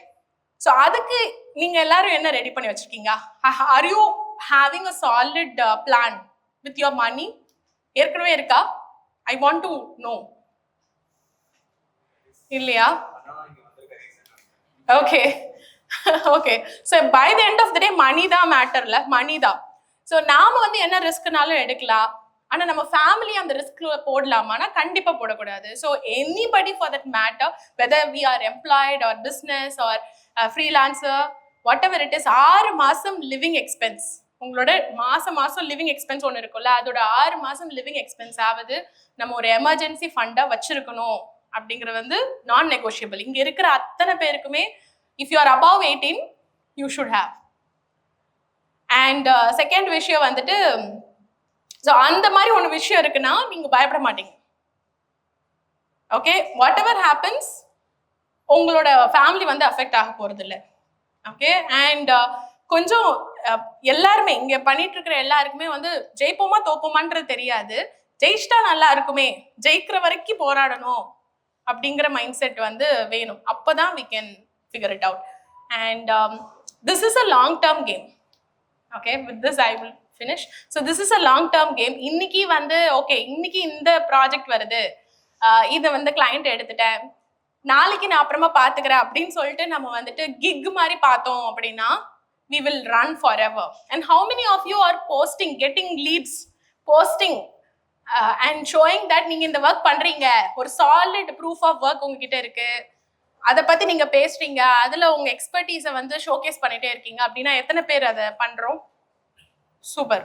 So அதுக்கு நீங்க எல்லாரும் என்ன ரெடி பண்ணி வச்சிருக்கீங்க? Are you having a solid plan with your money? ஏற்கனவே இருக்கா? I want to know. இல்லையா? Okay. So by the end of the day money தான் மேட்டர்ல, மணி தான். ஸோ நாம வந்து என்ன ரிஸ்க்னாலும் எடுக்கலாம், ஆனா நம்ம ஃபேமிலி அந்த ரிஸ்க் போடலாமான்னா கண்டிப்பா போடக்கூடாது. So anybody for that matter, whether we are employed or business or freelancer, whatever it is, 6 மாசம் லிவிங் எக்ஸ்பென்ஸ், உங்களோட மாசம் லிவிங் எக்ஸ்பென்ஸ் ஒன்று இருக்கும்ல, அதோட 6 மாசம் லிவிங் எக்ஸ்பென்ஸ் ஆகுது நம்ம ஒரு எமர்ஜென்சி ஃபண்டா வச்சிருக்கணும் அப்படிங்கிறது வந்து நான் நெகோஷியபிள். இங்க இருக்கிற அத்தனை பேருக்குமே if you are above 18 you should have. And second விஷயம் வந்துட்டு, ஸோ அந்த மாதிரி ஒன்று விஷயம் இருக்குன்னா நீங்க பயப்பட மாட்டீங்க. ஓகே, வாட் எவர் ஹேப்பன்ஸ் உங்களோட ஃபேமிலி வந்து அஃபெக்ட் ஆக போறது இல்லை. ஓகே, அண்ட் கொஞ்சம் எல்லாருமே இங்க பண்ணிட்டு இருக்கிற எல்லாருக்குமே வந்து ஜெயிப்போமா தோப்போமான்றது தெரியாது, ஜெயிச்சிட்டா நல்லா இருக்குமே, ஜெயிக்கிற வரைக்கும் போராடணும் அப்படிங்கிற மைண்ட் செட் வந்து வேணும். அப்போதான் we can figure it out. And this is a long term game. Okay, with this I will finish. So this is a long term game. இன்னைக்கு வந்து ஓகே, இன்னைக்கு இந்த ப்ராஜெக்ட் வருது, இதை வந்து கிளைண்ட் எடுத்துட்டேன், நாளைக்கு நான் அப்புறமா பார்த்துக்கிறேன் அப்படின்னு சொல்லிட்டு நம்ம வந்துட்டு கிக் மாதிரி பார்த்தோம் அப்படின்னா we will run forever. And how many of you are posting, getting leads, posting and showing that நீங்க இந்த work பண்றீங்க, ஒரு solid proof of work உங்ககிட்ட இருக்கு, அதை பத்தி நீங்க பேசுறீங்க, அதுல உங்க எக்ஸ்பர்டீஸை வந்து ஷோகேஸ் பண்ணிட்டே இருக்கீங்க அப்படின்னா எத்தனை பேர் அதை பண்றோம்? சூப்பர்.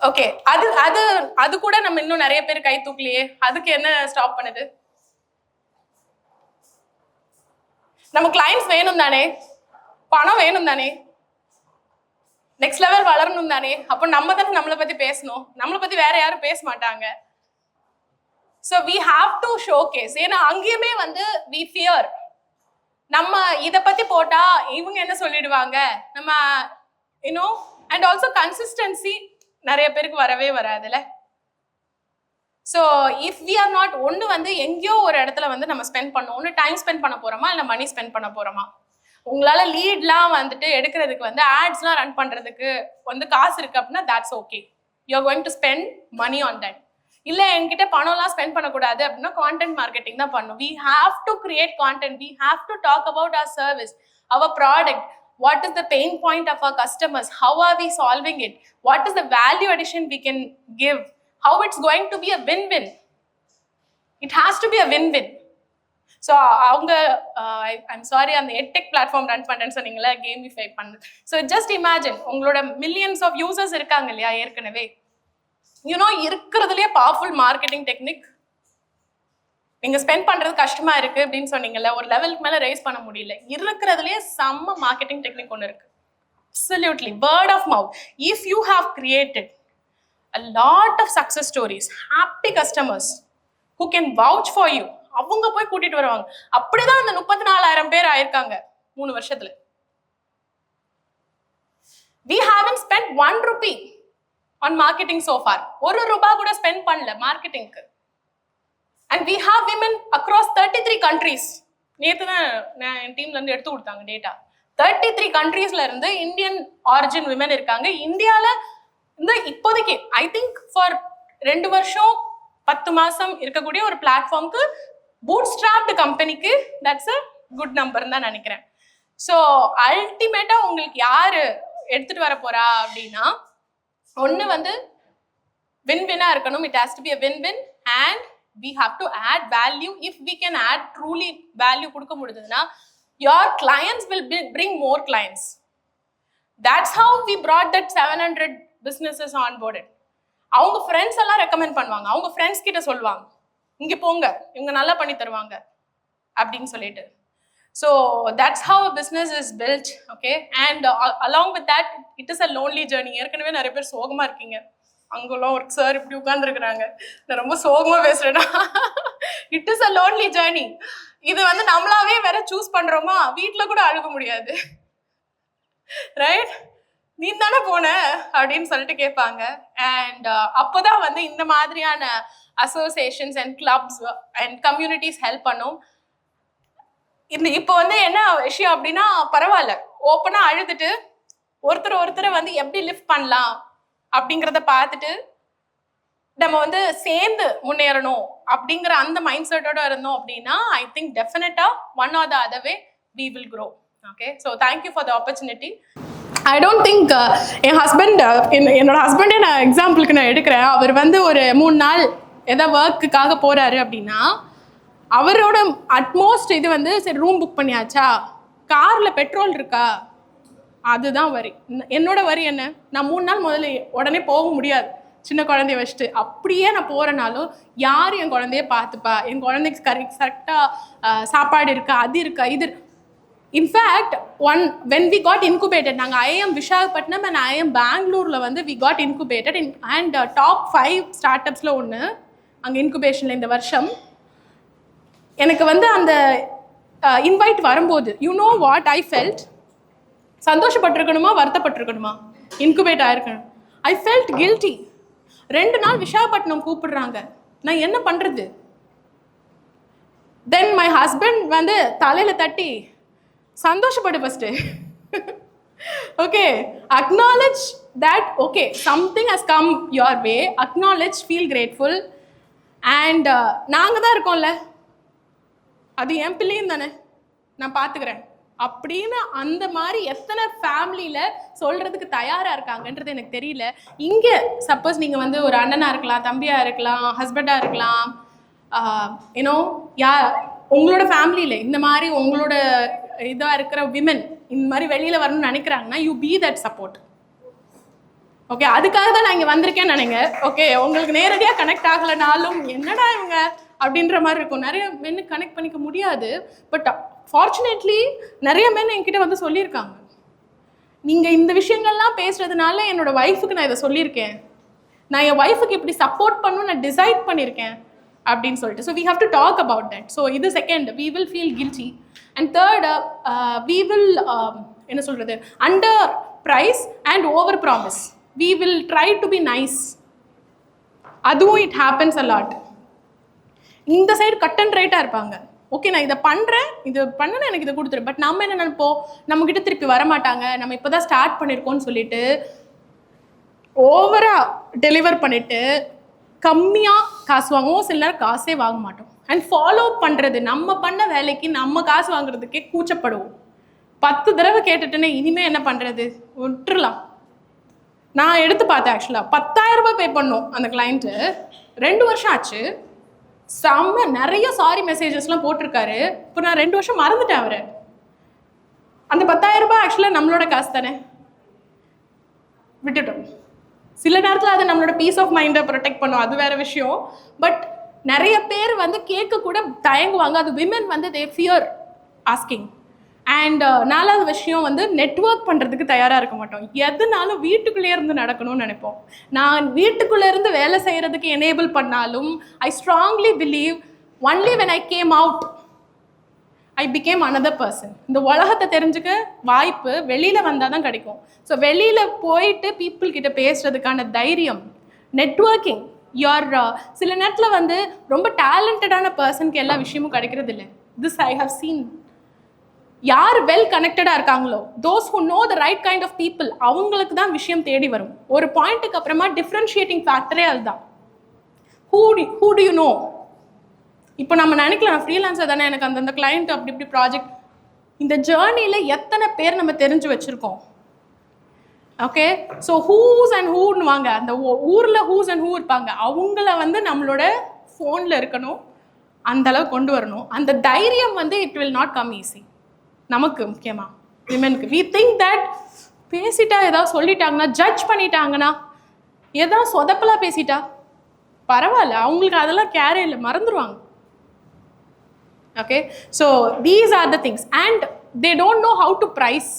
ஓகே, அது அது அது கூட நம்ம இன்னும் நிறைய பேர் கை தூக்கலையே. அதுக்கு என்ன ஸ்டாப் பண்ணுது? நம்ம கிளைண்ட்ஸ் வேணும் தானே, பணம் வேணும் தானே, நெக்ஸ்ட் லெவல் வளரணும் தானே. அப்போ நம்ம தானே நம்மளை பத்தி பேசணும், நம்மளை பத்தி வேற யாரும் பேச மாட்டாங்க. So we have to showcase. ஏன்னா அங்கேயுமே வந்து வி ஃபியர், நம்ம இதை பத்தி போட்டா இவங்க என்ன சொல்லிடுவாங்க, நம்ம யூனோ. அண்ட் ஆல்சோ கன்சிஸ்டன்சி நிறைய பேருக்கு வரவே வராதுல்ல. So if we are not, ஒன்று வந்து எங்கேயோ ஒரு இடத்துல வந்து நம்ம ஸ்பெண்ட் பண்ணோம், ஒன்று டைம் ஸ்பெண்ட் பண்ண போறோமா இல்லை மணி ஸ்பெண்ட் பண்ண போறோமா. உங்களால லீட்லாம் வந்துட்டு எடுக்கிறதுக்கு வந்து ஆட்ஸ்லாம் ரன் பண்றதுக்கு வந்து காசு இருக்கு அப்படின்னா that's okay, you are going to spend money on that. இல்ல என்கிட்ட பணம்லாம் ஸ்பெண்ட் பண்ணக்கூடாது அப்படின்னா கான்டென்ட் மார்க்கெட்டிங் தான் பண்ணும். we have to create content, we have to talk about our service, our product, what is the pain point of our customers, how are we solving it, what is the value addition we can give, how it's going to be a win-win. It has to be a win-win. So அவங்க I'm sorry, அந்த edtech platform run பண்ணுறேன்னு சொன்னீங்களா, gamify பண்ணு. So just imagine, உங்களோட millions of users இருக்காங்க இல்லையா ஏற்கனவே. You know, இருக்கிறதுலேயே powerful marketing technique நீங்கள் ஸ்பெண்ட் பண்ணுறது கஷ்டமா இருக்கு அப்படின்னு சொன்னீங்கல்ல, ஒரு லெவலுக்கு மேலே ரைஸ் பண்ண முடியல. இருக்கிறதுலேயே செம்ம மார்க்கெட்டிங் டெக்னிக் ஒன்று இருக்கு. Absolutely word of mouth. If you have created a lot of success stories, happy customers who can vouch for you, அவங்க போய் கூட்டிட்டு வருவாங்க. அப்படிதான் அந்த 34,000 பேர் ஆயிருக்காங்க 3 வருஷத்துல. we haven't spent 1 rupee on marketing so far. 1 ரூபாய் கூட ஸ்பெண்ட் பண்ணல மார்க்கெட்டிங்க்கு. and we have women across 33 countries. நேத்து தான் நான் என் டீம்ல இருந்து எடுத்து கொடுத்தாங்க டேட்டா. 33 countries-ல இருந்து இந்தியன் ஆரிஜின் விமன் இருக்காங்க. இந்தியால இந்த இப்போதைக்கு ஐ திங்க் ஃபார் 2 வருஷம் 10 மாசம் இருக்கக்கூடிய ஒரு பிளாட்ஃபார்முக்கு, பூட் ஸ்ட்ராப்டு கம்பெனிக்கு தட்ஸ் அ குட் நம்பர் தான் நினைக்கிறேன். ஸோ அல்டிமேட்டா உங்களுக்கு யாரு எடுத்துட்டு வர போறா அப்படின்னா, ஒன்று வந்து வின்-வின்னா இருக்கணும். It has to be a win-win and we have to add value. If we can add truly value கொடுக்க முடியுதுன்னா, your clients will bring more clients. That's how we brought that 700 businesses on boarded. அவங்க friends எல்லாம் recommend பண்ணுவாங்க, அவங்க friends கிட்ட சொல்லுவாங்க, இங்க போங்க இவங்க நல்லா பண்ணி தருவாங்க அப்படின்னு சொல்லிட்டு. So that's how a business is built. Okay, and along with that it is a lonely journey. ஏற்கனவே நிறைய பேர் சோகமா இருக்கீங்க. அங்கெல்லாம் ஒரு சார் இப்படி உட்கார்ந்துருக்குறாங்க, நான் ரொம்ப சோகமா பேசுறேன்னா. It is a lonely journey. இது வந்து நம்மளாவே வேற சூஸ் பண்றோமா, வீட்டுல கூட அழுக முடியாது, ரைட்? நீ தானே போன அப்படின்னு சொல்லிட்டு கேட்பாங்க. அண்ட் அப்போதான் வந்து இந்த மாதிரியான associations and clubs and communities help பண்ணும். இப்போ வந்து என்ன விஷயம் அப்படின்னா, பரவாயில்ல ஓப்பனா அழுதுட்டு ஒருத்தரை வந்து எப்படி லிஃப்ட் பண்ணலாம் அப்படிங்கிறத பார்த்துட்டு நம்ம வந்து சேர்ந்து முன்னேறணும் அப்படிங்கிற அந்த மைண்ட் செட்டோட இருந்தோம் அப்படின்னா, ஐ திங்க் டெஃபினட்டா one or the other way we will grow. Okay, so thank you for the opportunity. I don't think என் ஹஸ்பண்ட், என்னோட ஹஸ்பண்டே நான் எக்ஸாம்பிளுக்கு நான் எடுக்கிறேன். அவர் வந்து ஒரு 3 நாள் ஏதாவது ஒர்க்குக்காக போறாரு அப்படின்னா, அவரோட அட்மோஸ்ட் இது வந்து சரி ரூம் புக் பண்ணியாச்சா, கார்ல பெட்ரோல் இருக்கா, அதுதான் வரி. என்னோட வரி என்ன, நான் 3 நாள் முதல்ல உடனே போக முடியாது சின்ன குழந்தைய வச்சுட்டு. அப்படியே நான் போறனாலும் யார் என் குழந்தைய பார்த்துப்பா, என் குழந்தைக்கு கரெக்டாக சாப்பாடு இருக்கா, அது இருக்கா, இது. In fact when we got incubated, நாங்கள் IIM விசாகப்பட்டினம் அண்ட் IIM பெங்களூரில் வந்து we got incubated and top 5 ஸ்டார்ட்-அப்ஸில் ஒன்று அங்கே இன்குபேஷனில் இந்த வருஷம். எனக்கு வந்து அந்த இன்வைட் வரும்போது you know what I felt? சந்தோஷப்பட்டிருக்கணுமா வருத்தப்பட்டிருக்கணுமா? இன்குபேட் ஆயிருக்கணும். I felt guilty. 2 நாள் விசாகப்பட்டினம் கூப்பிடுறாங்க, நான் என்ன பண்ணுறது? தென் மை ஹஸ்பண்ட் வந்து தலையில் தட்டி சந்தோஷப்படு first. Okay, acknowledge that okay something has come your way, acknowledge, feel grateful. And நாங்கள் தான் இருக்கோம்ல, அது என் பிள்ளையும் தானே, நான் பார்த்துக்கிறேன். அப்படின்னு அந்த மாதிரி எத்தனை ஃபேமிலியில சொல்றதுக்கு தயாரா இருக்காங்கன்றது எனக்கு தெரியல. இங்க சப்போஸ் நீங்க வந்து ஒரு அண்ணனா இருக்கலாம், தம்பியா இருக்கலாம், ஹஸ்பண்டா இருக்கலாம், யூனோ உங்களோட ஃபேமிலியில இந்த மாதிரி உங்களோட இதா இருக்கிற விமன் இந்த மாதிரி வெளியில வரணும்னு நினைக்கிறாங்கன்னா you be that support. Okay, அதுக்காக தான் நான் இங்கே வந்திருக்கேன்னு நினைங்க. ஓகே, உங்களுக்கு நேரடியாக கனெக்ட் ஆகலைனாலும் என்னடா இவங்க அப்படின்ற மாதிரி இருக்கும். நிறைய மென்னு கனெக்ட் பண்ணிக்க முடியாது. பட் ஃபார்ச்சுனேட்லி நிறைய மென் என்கிட்ட வந்து சொல்லியிருக்காங்க, நீங்கள் இந்த விஷயங்கள்லாம் பேசுறதுனால என்னோட ஒய்ஃபுக்கு நான் இதை சொல்லியிருக்கேன், நான் என் ஒய்ஃபுக்கு இப்படி சப்போர்ட் பண்ணணும்னு நான் டிசைட் பண்ணியிருக்கேன் அப்படின்னு சொல்லிட்டு. So we have to talk about that. So இது second, we will feel guilty. And third, we will என்ன சொல்கிறது, underprice and overpromise. We will try to be nice. அதுவும் it happens a lot. இந்த side cut and ரைட்டாக இருப்பாங்க. Okay, நான் இதை பண்ணுறேன், இது பண்ணனா எனக்கு இதை கொடுத்துரு. பட் நம்ம என்ன நினைப்போம், நம்மக்கிட்ட திருப்பி வரமாட்டாங்க, நம்ம இப்போ தான் ஸ்டார்ட் பண்ணியிருக்கோம்னு சொல்லிட்டு ஓவராக டெலிவர் பண்ணிவிட்டு கம்மியாக காசு வாங்குவோம். சில நேரம் காசே வாங்க மாட்டோம். அண்ட் ஃபாலோ பண்ணுறது, நம்ம பண்ண வேலைக்கு நம்ம காசு வாங்குறதுக்கே கூச்சப்படுவோம். 10 தடவை கேட்டுட்டுன்னு இனிமேல் என்ன பண்ணுறது, விட்டுறலாம். நான் எடுத்து பார்த்தேன், ஆக்சுவலாக 10,000 ரூபாய் பே பண்ணோம் அந்த கிளைண்ட்டு. 2 வருஷம் ஆச்சு. செம்ம நிறைய சாரி மெசேஜஸ்லாம் போட்டிருக்காரு. இப்போ நான் 2 வருஷம் மறந்துட்டேன் அவரை. அந்த 10,000 ரூபாய் ஆக்சுவலாக நம்மளோட காசு தானே, விட்டுட்டோம். சில நேரத்தில் அதை நம்மளோட பீஸ் ஆஃப் மைண்டை ப்ரொடெக்ட் பண்ணோம், அது வேற விஷயம். பட் நிறைய பேர் வந்து கேட்க கூட தயங்குவாங்க. அது விமன் வந்து தே ஃபியர் ஆஸ்கிங். அண்ட் 4வது விஷயம் வந்து நெட்வொர்க் பண்ணுறதுக்கு தயாராக இருக்க மாட்டோம். எதுனாலும் வீட்டுக்குள்ளே இருந்து நடக்கணும்னு நினைப்போம். நான் வீட்டுக்குள்ளே இருந்து வேலை செய்கிறதுக்கு எனேபிள் பண்ணாலும் I strongly believe only when I came out I became another person. இந்த உலகத்தை தெரிஞ்சுக்க வாய்ப்பு வெளியில் வந்தால் தான் கிடைக்கும். ஸோ வெளியில் போயிட்டு பீப்புள் கிட்ட பேசுகிறதுக்கான தைரியம், நெட்வொர்க்கிங். சில நேரத்தில் வந்து ரொம்ப டேலண்டடான பர்சனுக்கு எல்லா விஷயமும் கிடைக்கிறது இல்லை. This I have seen. யார் வெல் கனெக்டடாக இருக்காங்களோ, those who know the right kind of people, அவங்களுக்கு தான் விஷயம் தேடி வரும். ஒரு பாயிண்ட்டுக்கு அப்புறமா டிஃப்ரென்ஷியேட்டிங் ஃபேக்டரே அதுதான். Who to you know. இப்போ நம்ம நினைக்கலாம், நான் ஃப்ரீலான்ஸர் தானே, எனக்கு அந்தந்த கிளைண்ட் அப்படி இப்படி ப்ராஜெக்ட். இந்த ஜேர்னியில் எத்தனை பேர் நம்ம தெரிஞ்சு வச்சுருக்கோம். ஓகே, ஸோ ஹூஸ் அண்ட் ஹூன்னு வாங்க, அந்த ஊரில் ஹூஸ் அண்ட் ஹூ இருப்பாங்க, அவங்கள வந்து நம்மளோட ஃபோனில் இருக்கணும், அந்தளவு கொண்டு வரணும். அந்த தைரியம் வந்து it will not come easy. நமக்கு முக்கியமாக விமெனுக்கு வி திங்க் தட் பேசிட்டா, ஏதாவது சொல்லிட்டாங்கன்னா, ஜட்ஜ் பண்ணிட்டாங்கன்னா, ஏதாவது சொதப்பலாக பேசிட்டா பரவாயில்ல, அவங்களுக்கு அதெல்லாம் கேரே இல்லை, மறந்துடுவாங்க. Okay, so these are the things. And they don't know how to price.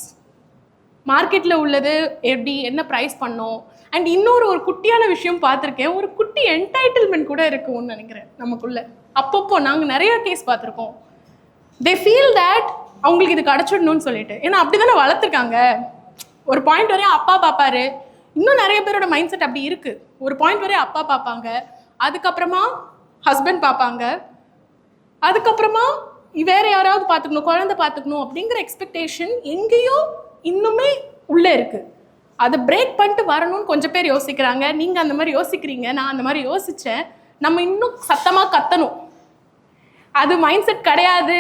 மார்க்கெட்டில் உள்ளது எப்படி, என்ன ப்ரைஸ் பண்ணோம். அண்ட் இன்னொரு குட்டியான விஷயம் பார்த்துருக்கேன், ஒரு குட்டி என்டைட்டில்மெண்ட் கூட இருக்கும்னு நினைக்கிறேன் நமக்குள்ள. அப்பப்போ நாங்கள் நிறைய கேஸ் பார்த்துருக்கோம். தே ஃபீல் தட் அவங்களுக்கு இது கிடச்சிடணும்னு சொல்லிட்டு. ஏன்னா அப்படி தானே வளர்த்துருக்காங்க. ஒரு பாயிண்ட் வரையும் அப்பா பார்ப்பாரு. இன்னும் நிறைய பேரோட மைண்ட் செட் அப்படி இருக்குது. ஒரு பாயிண்ட் வரையும் அப்பா பார்ப்பாங்க, அதுக்கப்புறமா ஹஸ்பண்ட் பார்ப்பாங்க, அதுக்கப்புறமா வேறு யாராவது பார்த்துக்கணும், குழந்தை பார்த்துக்கணும் அப்படிங்கிற எக்ஸ்பெக்டேஷன் எங்கேயோ இன்னுமே உள்ளே இருக்குது. அதை பிரேக் பண்ணிட்டு வரணும்னு கொஞ்சம் பேர் யோசிக்கிறாங்க. நீங்கள் அந்த மாதிரி யோசிக்கிறீங்க, நான் அந்த மாதிரி யோசித்தேன். நம்ம இன்னும் சத்தமாக கத்தணும், அது மைண்ட் செட் கிடையாது,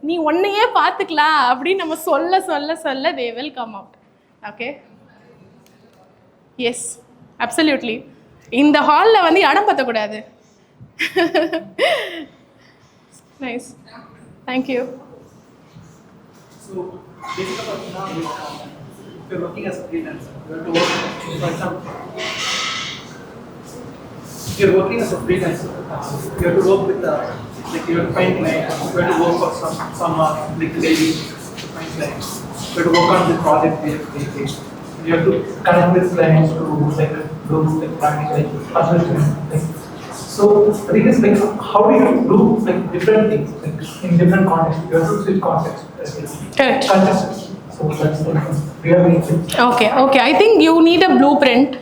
நீ ஒன்னையே பார்த்துக்கலாம் அப்படின்னு நம்ம சொல்ல சொல்ல சொல்ல they will come out. Okay, yes, absolutely. இந்த ஹாலில் வந்து இடம் பற்றக்கூடாது. Nice, thank you. You're working as a freelancer. You have to work with like you have to find clients. You have to work for some like ladies to find clients. You have to work on the project they. You have to connect with clients to like do like practical like. So the thing is like how do you do like different things like in different contexts? You have to switch contexts. Correct. Contexts. So that's really. Okay. I think you need a blueprint.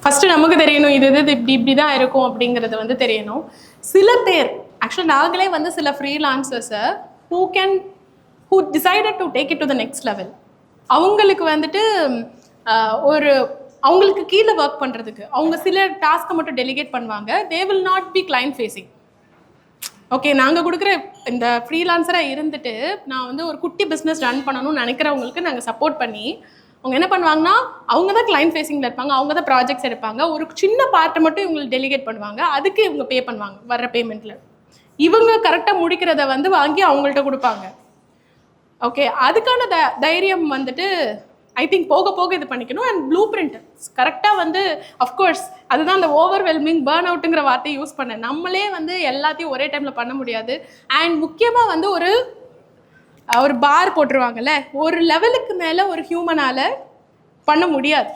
First நமக்கு தெரியணும், இது இப்படி தான் இருக்கும் அப்படிங்கிறது வந்து தெரியணும். சில பேர் ஆக்சுவலாக நாங்களே வந்து சில ஃப்ரீலான்சர்ஸை who decided to take it to the next level. அவங்களுக்கு வந்துட்டு அவங்களுக்கு கீழே ஒர்க் பண்ணுறதுக்கு அவங்க சில டாஸ்க்கை மட்டும் டெலிகேட் பண்ணுவாங்க. They will not be client facing. Okay, நாங்கள் கொடுக்குற இந்த ஃப்ரீலான்சராக இருந்துட்டு நான் வந்து ஒரு குட்டி பிஸ்னஸ் ரன் பண்ணணும்னு நினைக்கிறவங்களுக்கு நாங்கள் சப்போர்ட் பண்ணி அவங்க என்ன பண்ணுவாங்கன்னா, அவங்க தான் கிளைண்ட் ஃபேஸிங்கில் இருப்பாங்க, அவங்க தான் ப்ராஜெக்ட்ஸ் எடுப்பாங்க, ஒரு சின்ன பார்ட்டை மட்டும் இவங்களுக்கு டெலிகேட் பண்ணுவாங்க, அதுக்கு இவங்க பே பண்ணுவாங்க. வர்ற பேமெண்ட்டில் இவங்க கரெக்டாக முடிக்கிறத வந்து வாங்கி அவங்கள்ட்ட கொடுப்பாங்க. ஓகே, அதுக்கான தைரியம் வந்துட்டு ஐ திங்க் போக போக இது பண்ணிக்கணும். அண்ட் ப்ளூ பிரிண்ட் கரெக்டாக வந்து அஃப்கோர்ஸ் அதுதான் அந்த ஓவர்வெல்மிங் பேர்ன் அவுட்டுங்கிற வார்த்தையை யூஸ் பண்ணேன். நம்மளே வந்து எல்லாத்தையும் ஒரே டைமில் பண்ண முடியாது. அண்ட் முக்கியமாக வந்து ஒரு பார் போட்டுருவாங்கல்ல, ஒரு லெவலுக்கு மேலே ஒரு ஹியூமனால் பண்ண முடியாது.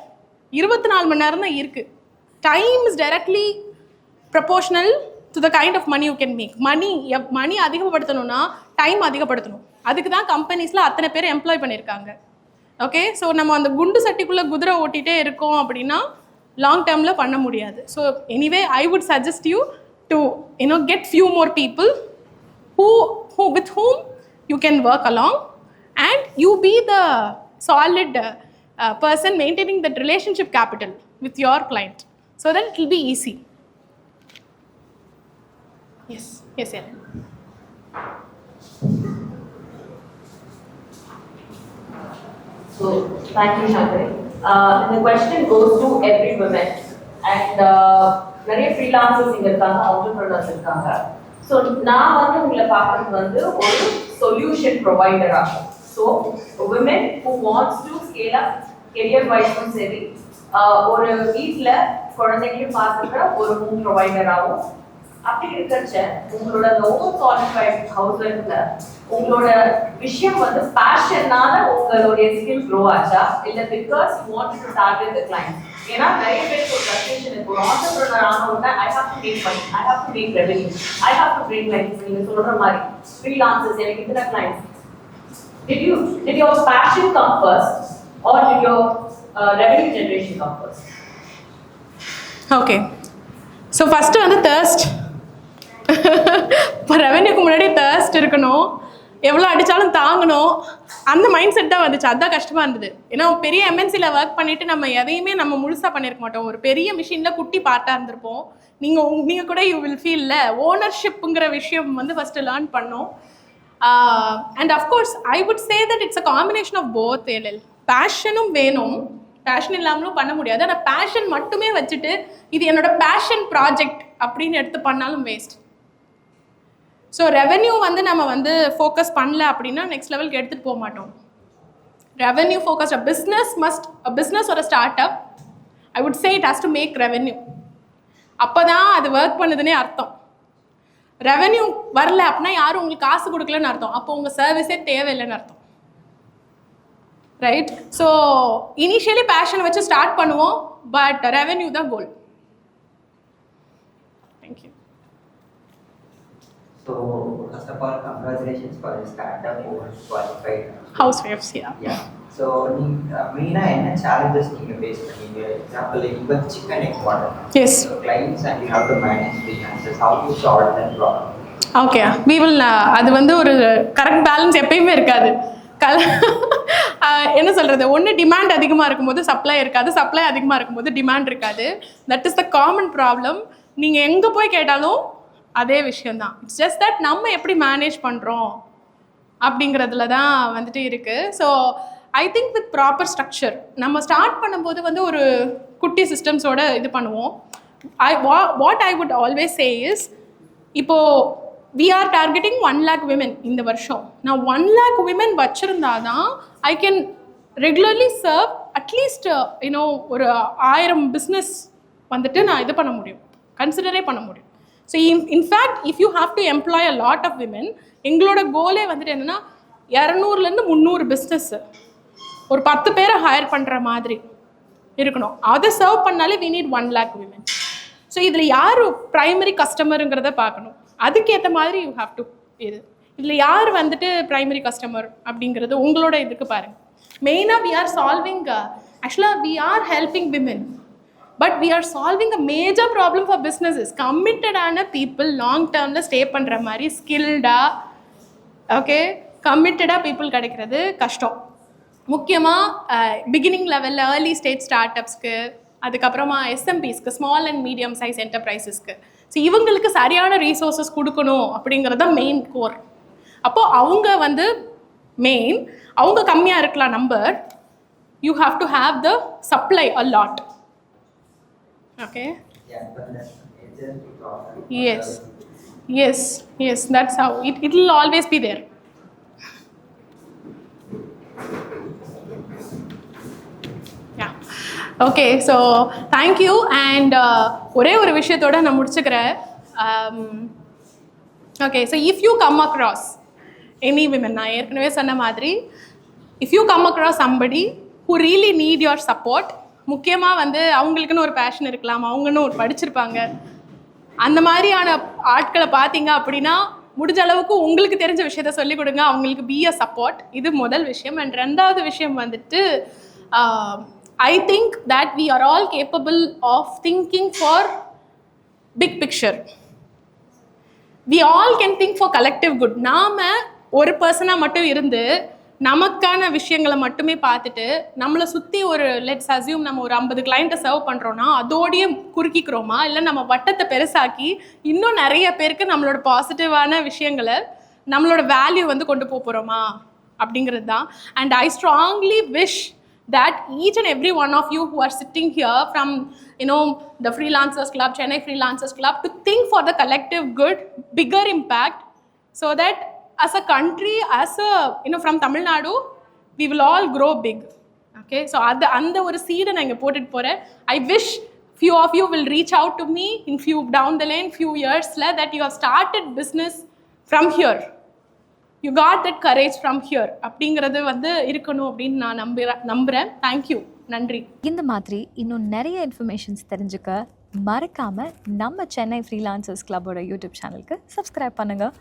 24 மணி நேரம் தான் இருக்குது. Time is directly proportional to the kind of money you can make. Money அதிகப்படுத்தணும்னா டைம் அதிகப்படுத்தணும். அதுக்கு தான் கம்பெனிஸில் அத்தனை பேர் எம்ப்ளாய் பண்ணியிருக்காங்க. ஓகே, ஸோ நம்ம அந்த குண்டு சட்டிக்குள்ளே குதிரை ஓட்டிகிட்டே இருக்கோம் அப்படின்னா லாங் டேர்மில் பண்ண முடியாது. So anyway I would suggest you to get few more people who with whom you can work along, and you be the solid person maintaining that relationship capital with your client so that it will be easy. Yes, Ellen. So, thank you, Shankari. The question goes to every woman, and நிறைய freelancers இங்க இருக்காங்க, entrepreneurs இருக்காங்க. So நான் வந்து உங்களை பார்க்கறது வந்து ஒரு சொல்யூஷன் ப்ரொவைடராக. So women who wants to scale up career வைஸும் சரி, ஒரு வீட்டில் குழந்தைங்களையும் பார்த்துக்கிற ஒரு ஹோம் ப்ரொவைடராகவும், அப்படி இருக்கிறச்ச உங்களோட அந்த ஓவர் குவாலிஃபைட் ஹவுஸ் ஒய்ஃப்ல உங்களோட விஷயம் வந்து பேஷன்னால உங்களுடைய ஸ்கில் க்ரோ ஆச்சா, இல்லை because you want to target the client? ஏன்னா நிறைய பேருக்கு ஒரு கன்ஃபியூஷன் இருக்கு. ஒரு ஆண்டர்பிரினர் ஆன உடனே I have to make money, I have to make revenue, I have to bring clients. நீங்க சொல்ற மாதிரி ஃப்ரீலான்சர்ஸ் எனக்கு இத்தனை clients. Did your passion come first or did your revenue generation come first? Okay, so first வந்து thirst. இப்போ ரெவென்யூக்கு முன்னாடி thirst இருக்கணும், எவ்வளோ அடித்தாலும் தாங்கணும், அந்த மைண்ட் செட் தான் வந்துச்சு. அதுதான் கஷ்டமாக இருந்தது. ஏன்னா பெரிய எம்என்சியில் ஒர்க் பண்ணிவிட்டு நம்ம எதையுமே நம்ம முழுசாக பண்ணியிருக்க மாட்டோம். ஒரு பெரிய மிஷினில் குட்டி பார்ட்டாக இருந்திருப்போம். நீங்கள் கூட யூ வில் ஃபீல்ல ஓனர்ஷிப்புங்கிற விஷயம் வந்து ஃபஸ்ட்டு லேர்ன் பண்ணோம். And of course I would say that it's a combination of both. பேஷனும் வேணும், பேஷன் இல்லாமலும் பண்ண முடியாது. ஆனால் பேஷன் மட்டுமே வச்சுட்டு இது என்னோட பேஷன் ப்ராஜெக்ட் அப்படின்னு எடுத்து பண்ணாலும் வேஸ்ட். ஸோ ரெவென்யூ வந்து நம்ம வந்து ஃபோக்கஸ் பண்ணல அப்படின்னா நெக்ஸ்ட் லெவலுக்கு எடுத்துகிட்டு போக மாட்டோம். ரெவென்யூ ஃபோக்கஸ்ட் பிஸ்னஸ் ஒரு startup, I would say it has to make revenue. அப்போ தான் அது ஒர்க் பண்ணுதுன்னே அர்த்தம். ரெவென்யூ வரல அப்படின்னா யாரும் உங்களுக்கு காசு கொடுக்கலன்னு அர்த்தம். அப்போ உங்கள் சர்வீஸே தேவையில்லைன்னு அர்த்தம். ரைட்? ஸோ இனிஷியலி பேஷனை வச்சு ஸ்டார்ட் பண்ணுவோம், பட் ரெவென்யூ தான் கோல். Thank you. So, first of all, congratulations for the startup overqualified housewives. Yeah. So, main-ஆ என்ன challenges நீங்க face பண்ணீங்க? Example, இப்போ chicken egg model. Yes. So, clients and you have to manage freelancers. How do you solve that problem? Okay, we will. அது வந்து ஒரு correct balance எப்பயுமே இருக்காது. என்ன சொல்கிறது, ஒன்று டிமாண்ட் அதிகமாக இருக்கும்போது சப்ளை இருக்காது, சப்ளை அதிகமாக இருக்கும்போது டிமாண்ட் இருக்காது. That is the common problem. நீங்கள் எங்கே போய் கேட்டாலும் அதே விஷயந்தான். இட்ஸ் ஜஸ்ட் தட் நம்ம எப்படி மேனேஜ் பண்ணுறோம் அப்படிங்கிறதுல தான் வந்துட்டு இருக்குது. So I think with proper structure நம்ம ஸ்டார்ட் பண்ணும்போது வந்து ஒரு குட்டி சிஸ்டம்ஸோட இது பண்ணுவோம். What I would always say is, இப்போது we are targeting 1 lakh women இந்த வருஷம். நான் 1 lakh women வச்சுருந்தா தான் I can regularly serve at least ஒரு 1000 பிஸ்னஸ் வந்துட்டு நான் இது பண்ண முடியும், கன்சிடரே பண்ண முடியும். So in fact if you have to employ a lot of women, எங்களோட கோலே வந்துட்டு என்னென்னா 200 300 பிஸ்னஸ்ஸு ஒரு 10 பேரை ஹையர் பண்ணுற மாதிரி இருக்கணும். அதை சர்வ் பண்ணாலே we need 1 lakh women. So இதில் யார் ப்ரைமரி கஸ்டமருங்கிறத பார்க்கணும். அதுக்கேற்ற மாதிரி யூ ஹாவ் டு இதில் யார் வந்துட்டு ப்ரைமரி கஸ்டமர் அப்படிங்கிறது உங்களோட இதுக்கு பாருங்கள். மெயினாக வி ஆர் சால்விங், ஆக்சுவலாக we are helping women, but we are solving a major problem for businesses. கமிட்டடான பீப்புள் லாங் டேர்மில் ஸ்டே பண்ணுற மாதிரி ஸ்கில்டாக கமிட்டடாக பீப்புள் கிடைக்கிறது கஷ்டம். முக்கியமாக பிகினிங் லெவலில் ஏர்லி ஸ்டேஜ் ஸ்டார்ட் அப்ஸ்க்கு, அதுக்கப்புறமா எஸ்எம்பிஸ்க்கு, ஸ்மால் அண்ட் மீடியம் சைஸ் என்டர்பிரைசஸ்க்கு. ஸோ இவங்களுக்கு சரியான ரீசோர்ஸஸ் கொடுக்கணும் அப்படிங்கிறது தான் மெயின் கோர். அப்போது அவங்க வந்து மெயின், அவங்க கம்மியாக இருக்கலாம் number, you have to have the supply a lot. Okay, Yeah, but that's just because. yes, that's how it will always be there. Yeah, okay, so thank you. And ஒரே ஒரு விஷயத்தோட நான் முடிச்சுக்கிறேன். Okay, so if you come across any women, நான் ஏற்கனவே சொன்ன மாதிரி, if you come across somebody who really need your support, முக்கியமாக வந்து அவங்களுக்குன்னு ஒரு பேஷன் இருக்கலாம், அவங்கன்னு ஒரு படிச்சிருப்பாங்க, அந்த மாதிரியான ஆட்களை பார்த்தீங்க அப்படின்னா முடிஞ்ச அளவுக்கு உங்களுக்கு தெரிஞ்ச விஷயத்த சொல்லிக் கொடுங்க, அவங்களுக்கு பி அ சப்போர்ட். இது முதல் விஷயம். அண்ட் ரெண்டாவது விஷயம் வந்துட்டு, I think that we are all capable of thinking for big picture. We all can think for collective good. நாம் ஒரு பர்சனாக மட்டும் இருந்து நமக்கான விஷயங்களை மட்டுமே பார்த்துட்டு நம்மளை சுற்றி ஒரு லெட்ஸ் அஸ்யூம் நம்ம ஒரு 50 கிளைண்ட்டை சர்வ் பண்ணுறோன்னா அதோடையே குறுக்கிக்கிறோமா, இல்லை நம்ம வட்டத்தை பெருசாக்கி இன்னும் நிறைய பேருக்கு நம்மளோட பாசிட்டிவான விஷயங்களை, நம்மளோட வேல்யூ வந்து கொண்டு போகிறோமா அப்படிங்கிறது தான். And I strongly wish that each and every one of you who are sitting here from, you know, the Freelancers Club, Chennai Freelancers Club, to think for the collective good, bigger impact, so that as a country, as a, you know, from Tamil Nadu, we will all grow big. Okay, so அந்த ஒரு சீடை நான் இங்கே போட்டுட்டு போகிறேன். I wish few of you will reach out to me in few down the lane, few years, that you have started business from here. You got that courage from here. அப்படிங்கிறது வந்து இருக்கணும் அப்படின்னு நான் நம்புகிறேன். தேங்க்யூ, நன்றி. இந்த மாதிரி இன்னும் நிறைய இன்ஃபர்மேஷன்ஸ் தெரிஞ்சுக்க மறக்காமல் நம்ம சென்னை ஃப்ரீலான்சர்ஸ் கிளப்போட யூடியூப் சேனலுக்கு சப்ஸ்கிரைப் பண்ணுங்கள்.